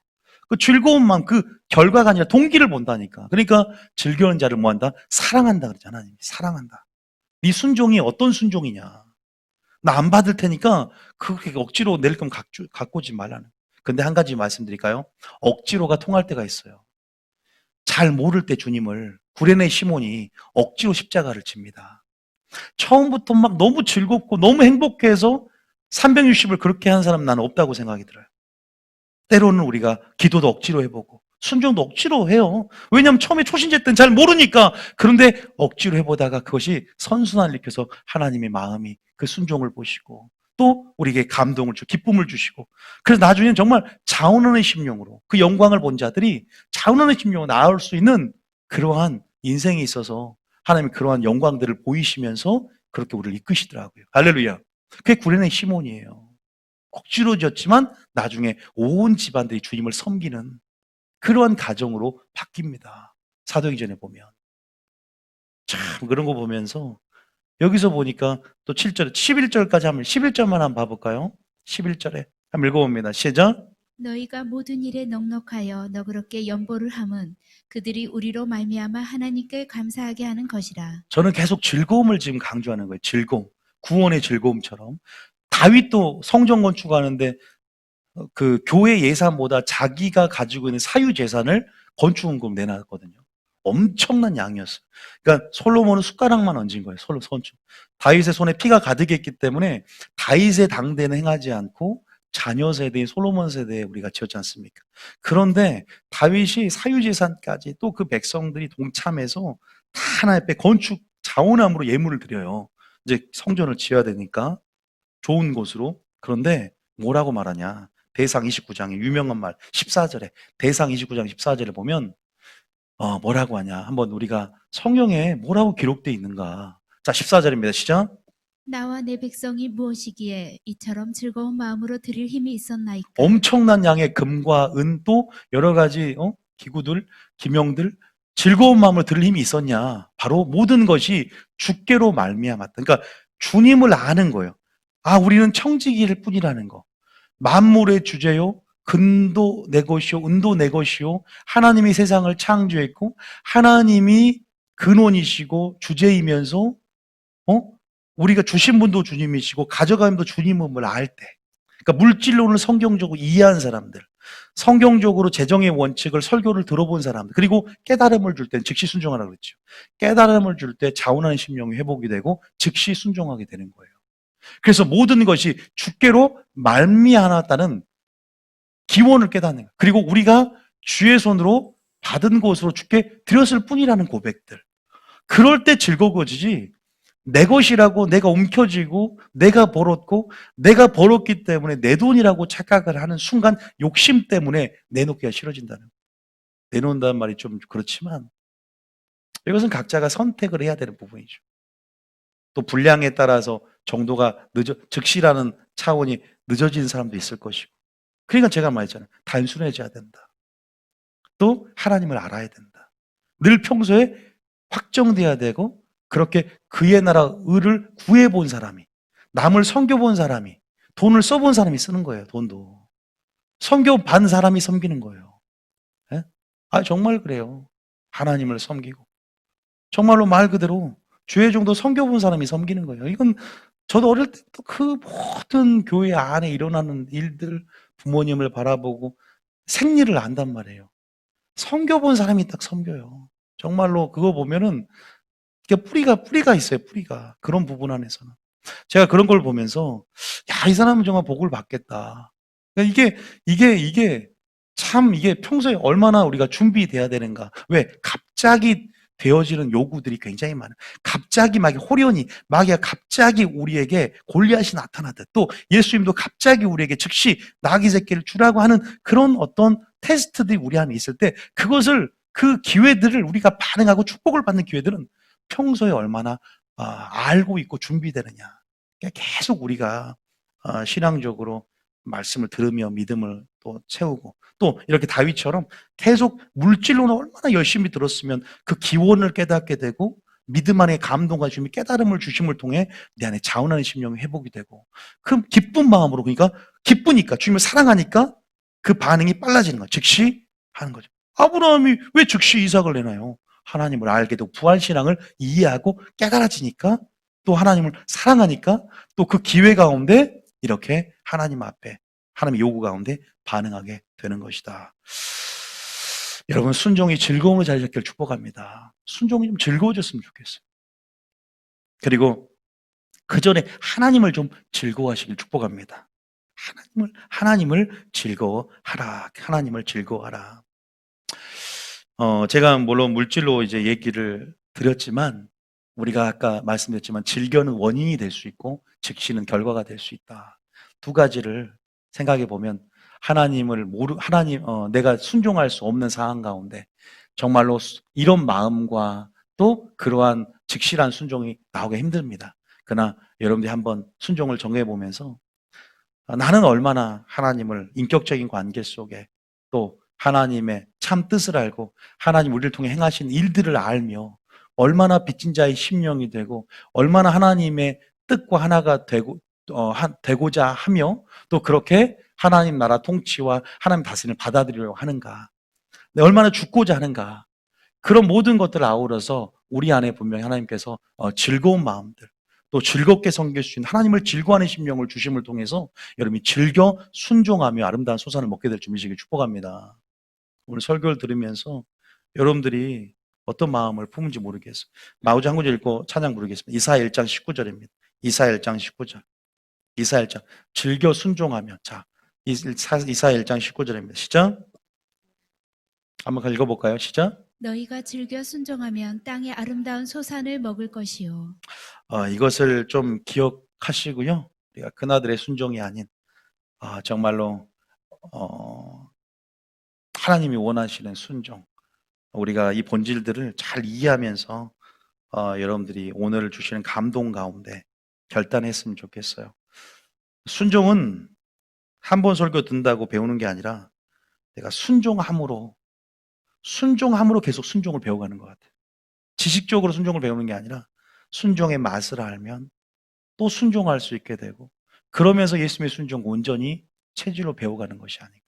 Speaker 1: 그 즐거운 마음, 그 결과가 아니라 동기를 본다니까. 그러니까 즐겨하는 자를 뭐한다? 사랑한다 그러잖아. 사랑한다. 네 순종이 어떤 순종이냐. 나 안 받을 테니까 그렇게 억지로 낼 거면 갖고 오지 말라는. 근데 한 가지 말씀드릴까요? 억지로가 통할 때가 있어요. 잘 모를 때 주님을 구레네 시몬이 억지로 십자가를 칩니다. 처음부터 막 너무 즐겁고 너무 행복해서 360을 그렇게 한 사람 나는 없다고 생각이 들어요. 때로는 우리가 기도도 억지로 해보고 순종도 억지로 해요. 왜냐하면 처음에 초신자 때는 잘 모르니까. 그런데 억지로 해보다가 그것이 선순환을 일으켜서 하나님의 마음이 그 순종을 보시고 또 우리에게 감동을 주고 기쁨을 주시고 그래서 나중에는 정말 자원하는 심령으로 그 영광을 본 자들이 자원하는 심령으로 나올 수 있는 그러한 인생에 있어서 하나님이 그러한 영광들을 보이시면서 그렇게 우리를 이끄시더라고요. 할렐루야. 그게 구레네 시몬이에요. 억지로 졌지만 나중에 온 집안들이 주님을 섬기는 그러한 가정으로 바뀝니다. 사도행전에 보면. 참 그런 거 보면서 여기서 보니까 또 7절, 11절까지 한번 11절만 한번 봐볼까요? 11절에 한번 읽어봅니다. 시작.
Speaker 2: 너희가 모든 일에 넉넉하여 너그럽게 연보를 함은 그들이 우리로 말미암아 하나님께 감사하게 하는 것이라.
Speaker 1: 저는 계속 즐거움을 지금 강조하는 거예요. 즐거움. 구원의 즐거움처럼. 다윗도 성전 건축하는데 그 교회 예산보다 자기가 가지고 있는 사유 재산을 건축원금 내놨거든요. 엄청난 양이었어요. 그러니까 솔로몬은 숟가락만 얹은 거예요. 다윗의 손에 피가 가득했기 때문에 다윗의 당대는 행하지 않고 자녀 세대인 솔로몬 세대에 우리가 지었지 않습니까? 그런데 다윗이 사유 재산까지 또 그 백성들이 동참해서 다 하나님 앞에 건축 자원함으로 예물을 드려요. 이제 성전을 지어야 되니까 좋은 곳으로. 그런데 뭐라고 말하냐? 대상 29장의 유명한 말 14절에 대상 29장 14절에 보면 뭐라고 하냐? 한번 우리가 성경에 뭐라고 기록되어 있는가? 자, 14절입니다. 시작.
Speaker 2: 나와 내 백성이 무엇이기에 이처럼 즐거운 마음으로 드릴 힘이 있었나이까.
Speaker 1: 엄청난 양의 금과 은 또 여러 가지 기구들, 기명들 즐거운 마음으로 드릴 힘이 있었냐? 바로 모든 것이 주께로 말미암았다. 그러니까 주님을 아는 거예요. 아, 우리는 청지기일 뿐이라는 거. 만물의 주제요. 근도 내 것이요. 은도 내 것이요. 하나님이 세상을 창조했고 하나님이 근원이시고 주제이면서 우리가 주신 분도 주님이시고 가져가는 분도 주님임을 알 때, 그러니까 물질론을 성경적으로 이해한 사람들, 성경적으로 재정의 원칙을 설교를 들어본 사람들, 그리고 깨달음을 줄 때는 즉시 순종하라고 그랬죠. 깨달음을 줄 때 자원하는 심령이 회복이 되고 즉시 순종하게 되는 거예요. 그래서 모든 것이 주께로 말미암았다는 기원을 깨닫는 거예요. 그리고 우리가 주의 손으로 받은 것으로 주께 드렸을 뿐이라는 고백들. 그럴 때 즐거워지지, 내 것이라고 내가 움켜쥐고 내가 벌었고 내가 벌었기 때문에 내 돈이라고 착각을 하는 순간 욕심 때문에 내놓기가 싫어진다는 거예요. 내놓는다는 말이 좀 그렇지만 이것은 각자가 선택을 해야 되는 부분이죠. 또 분량에 따라서 정도가 즉시라는 차원이 늦어지는 사람도 있을 것이고, 그러니까 제가 말했잖아요. 단순해져야 된다. 또 하나님을 알아야 된다. 늘 평소에 확정돼야 되고, 그렇게 그의 나라 의를 구해본 사람이, 남을 섬겨본 사람이, 돈을 써본 사람이 쓰는 거예요. 돈도 섬겨본 사람이 섬기는 거예요. 예? 정말 그래요. 하나님을 섬기고 정말로 말 그대로 주의 종도 섬겨본 사람이 섬기는 거예요. 이건 저도 어릴 때 그 모든 교회 안에 일어나는 일들, 부모님을 바라보고 생리를 안단 말이에요. 섬겨본 사람이 딱 섬겨요. 정말로 그거 보면은 이게 뿌리가 있어요. 뿌리가 그런 부분 안에서는 제가 그런 걸 보면서 야, 이 사람은 정말 복을 받겠다. 그러니까 이게 참 이게 평소에 얼마나 우리가 준비돼야 되는가. 왜 갑자기 되어지는 요구들이 굉장히 많아요. 갑자기 막 호련히 마귀가 갑자기 우리에게 골리앗이 나타나듯, 또 예수님도 갑자기 우리에게 즉시 나귀 새끼를 주라고 하는 그런 어떤 테스트들이 우리 안에 있을 때, 그것을 그 기회들을 우리가 반응하고 축복을 받는 기회들은 평소에 얼마나 알고 있고 준비되느냐. 그러니까 계속 우리가 신앙적으로 말씀을 들으며 믿음을 또 채우고, 또 이렇게 다윗처럼 계속 물질로는 얼마나 열심히 들었으면 그 기원을 깨닫게 되고, 믿음 안에 감동과 주님이 깨달음을 주심을 통해 내 안에 자원하는 심령이 회복이 되고, 그 기쁜 마음으로, 그러니까 기쁘니까 주님을 사랑하니까 그 반응이 빨라지는 거예요. 즉시 하는 거죠. 아브라함이 왜 즉시 이삭을 내나요? 하나님을 알게 되고 부활신앙을 이해하고 깨달아지니까, 또 하나님을 사랑하니까, 또 그 기회 가운데 이렇게 하나님 앞에 하나님의 요구 가운데 반응하게 되는 것이다. 여러분, 순종이 즐거움을 잘 잡기를 축복합니다. 순종이 좀 즐거워졌으면 좋겠어요. 그리고 그 전에 하나님을 좀 즐거워하시길 축복합니다. 하나님을 즐거워하라. 하나님을 즐거워하라. 제가 물론 물질로 이제 얘기를 드렸지만, 우리가 아까 말씀드렸지만 즐겨는 원인이 될 수 있고 즉시는 결과가 될 수 있다. 두 가지를 생각해 보면, 내가 순종할 수 없는 상황 가운데 정말로 이런 마음과 또 그러한 즉실한 순종이 나오기 힘듭니다. 그러나 여러분들이 한번 순종을 정해 보면서, 나는 얼마나 하나님을 인격적인 관계 속에, 또 하나님의 참 뜻을 알고 하나님 우리를 통해 행하신 일들을 알며 얼마나 빚진 자의 심령이 되고 얼마나 하나님의 뜻과 하나가 되고자 하며, 또 그렇게 하나님 나라 통치와 하나님 다스림을 받아들이려고 하는가, 얼마나 죽고자 하는가, 그런 모든 것들을 아우러서 우리 안에 분명히 하나님께서 즐거운 마음들, 또 즐겁게 섬길 수 있는 하나님을 즐거워하는 심령을 주심을 통해서 여러분이 즐겨 순종하며 아름다운 소산을 먹게 될 준비시길 축복합니다. 오늘 설교를 들으면서 여러분들이 어떤 마음을 품은지 모르겠어요. 마우지 한 구절 읽고 찬양 부르겠습니다. 이사야 1장 19절입니다. 이사야 1장 19절. 이사야 1장. 즐겨 순종하며. 자, 이사야 1장 19절입니다. 시작. 한번 읽어볼까요? 시작.
Speaker 2: 너희가 즐겨 순종하면 땅의 아름다운 소산을 먹을 것이요.
Speaker 1: 이것을 좀 기억하시고요. 우리가 그나들의 순종이 아닌 정말로 하나님이 원하시는 순종, 우리가 이 본질들을 잘 이해하면서 여러분들이 오늘 주시는 감동 가운데 결단했으면 좋겠어요. 순종은 한 번 설교 듣는다고 배우는 게 아니라 내가 순종함으로 계속 순종을 배워가는 것 같아요. 지식적으로 순종을 배우는 게 아니라 순종의 맛을 알면 또 순종할 수 있게 되고, 그러면서 예수님의 순종 온전히 체질로 배워가는 것이 아닌가.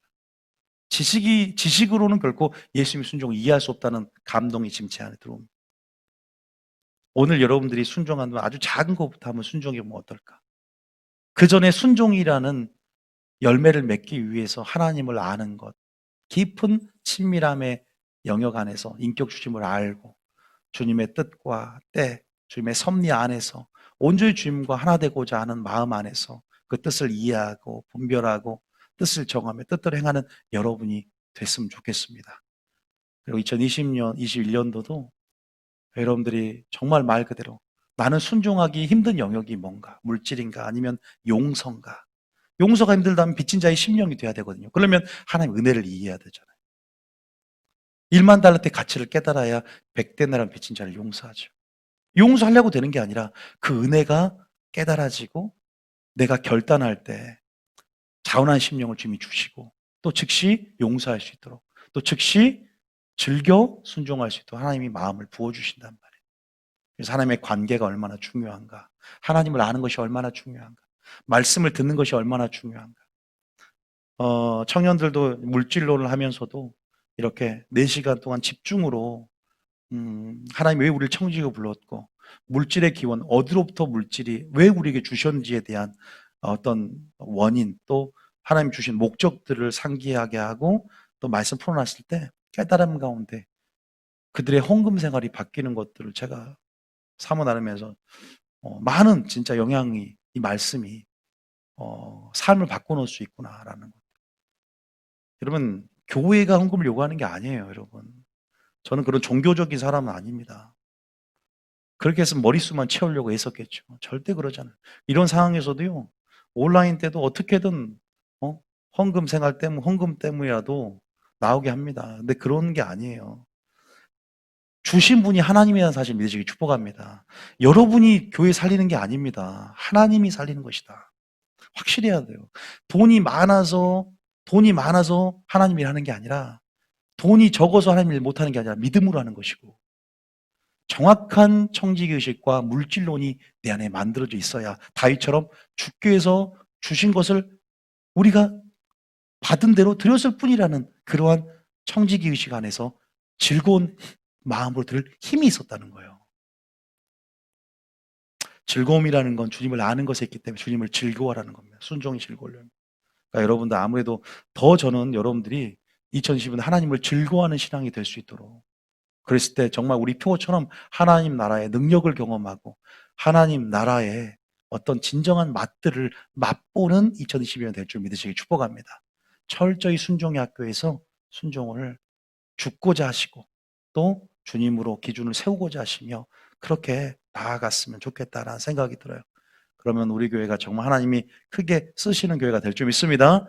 Speaker 1: 지식으로는 결코 예수님의 순종을 이해할 수 없다는 감동이 지금 제 안에 들어옵니다. 오늘 여러분들이 순종한다면 아주 작은 것부터 한번 순종해 보면 어떨까? 그 전에 순종이라는 열매를 맺기 위해서 하나님을 아는 것, 깊은 친밀함의 영역 안에서 인격 주심을 알고 주님의 뜻과 때, 주님의 섭리 안에서 온전히 주님과 하나 되고자 하는 마음 안에서 그 뜻을 이해하고 분별하고 뜻을 정하며 뜻대로 행하는 여러분이 됐으면 좋겠습니다. 그리고 2020년, 21년도도 여러분들이 정말 말 그대로 나는 순종하기 힘든 영역이 뭔가, 물질인가 아니면 용서인가. 용서가 힘들다면 빚진 자의 심령이 돼야 되거든요. 그러면 하나님 은혜를 이해해야 되잖아요. 1만 달러의 가치를 깨달아야 100데나리온 빚진 자를 용서하죠. 용서하려고 되는 게 아니라 그 은혜가 깨달아지고 내가 결단할 때 자원한 심령을 주님이 주시고 또 즉시 용서할 수 있도록 또 즉시 즐겨 순종할 수 있도록 하나님이 마음을 부어주신단 말이에요. 그래서 하나님의 관계가 얼마나 중요한가, 하나님을 아는 것이 얼마나 중요한가, 말씀을 듣는 것이 얼마나 중요한가. 청년들도 물질론을 하면서도 이렇게 4시간 동안 집중으로 하나님이 왜 우리를 청지기로 불렀고 물질의 기원, 어디로부터 물질이 왜 우리에게 주셨는지에 대한 어떤 원인 또 하나님 주신 목적들을 상기하게 하고 또 말씀 풀어놨을 때 깨달음 가운데 그들의 헌금 생활이 바뀌는 것들을 제가 사모 나누면서 많은 진짜 영향이 이 말씀이 삶을 바꿔놓을 수 있구나라는 것. 여러분 교회가 헌금을 요구하는 게 아니에요, 여러분. 저는 그런 종교적인 사람은 아닙니다. 그렇게 해서 머릿수만 채우려고 애썼겠죠. 절대 그러잖아요. 이런 상황에서도요, 온라인 때도 어떻게든, 헌금 생활 때문에, 헌금 때문이라도 나오게 합니다. 근데 그런 게 아니에요. 주신 분이 하나님이라는 사실 믿으시기 축복합니다. 여러분이 교회 살리는 게 아닙니다. 하나님이 살리는 것이다. 확실히 해야 돼요. 돈이 많아서 하나님 일 하는 게 아니라 돈이 적어서 하나님 일 못하는 게 아니라 믿음으로 하는 것이고 정확한 청지기의식과 물질론이 내 안에 만들어져 있어야 다윗처럼 주께서 주신 것을 우리가 받은 대로 드렸을 뿐이라는 그러한 청지기의식 안에서 즐거운 마음으로 들을 힘이 있었다는 거예요. 즐거움이라는 건 주님을 아는 것에 있기 때문에 주님을 즐거워하라는 겁니다. 순종이 즐거우려면. 그러니까 여러분들 아무래도 더 저는 여러분들이 2020년 하나님을 즐거워하는 신앙이 될 수 있도록 그랬을 때 정말 우리 표어처럼 하나님 나라의 능력을 경험하고 하나님 나라의 어떤 진정한 맛들을 맛보는 2022년 될 줄 믿으시기 축복합니다. 철저히 순종의 학교에서 순종을 죽고자 하시고 또 주님으로 기준을 세우고자 하시며 그렇게 나아갔으면 좋겠다라는 생각이 들어요. 그러면 우리 교회가 정말 하나님이 크게 쓰시는 교회가 될 줄 믿습니다.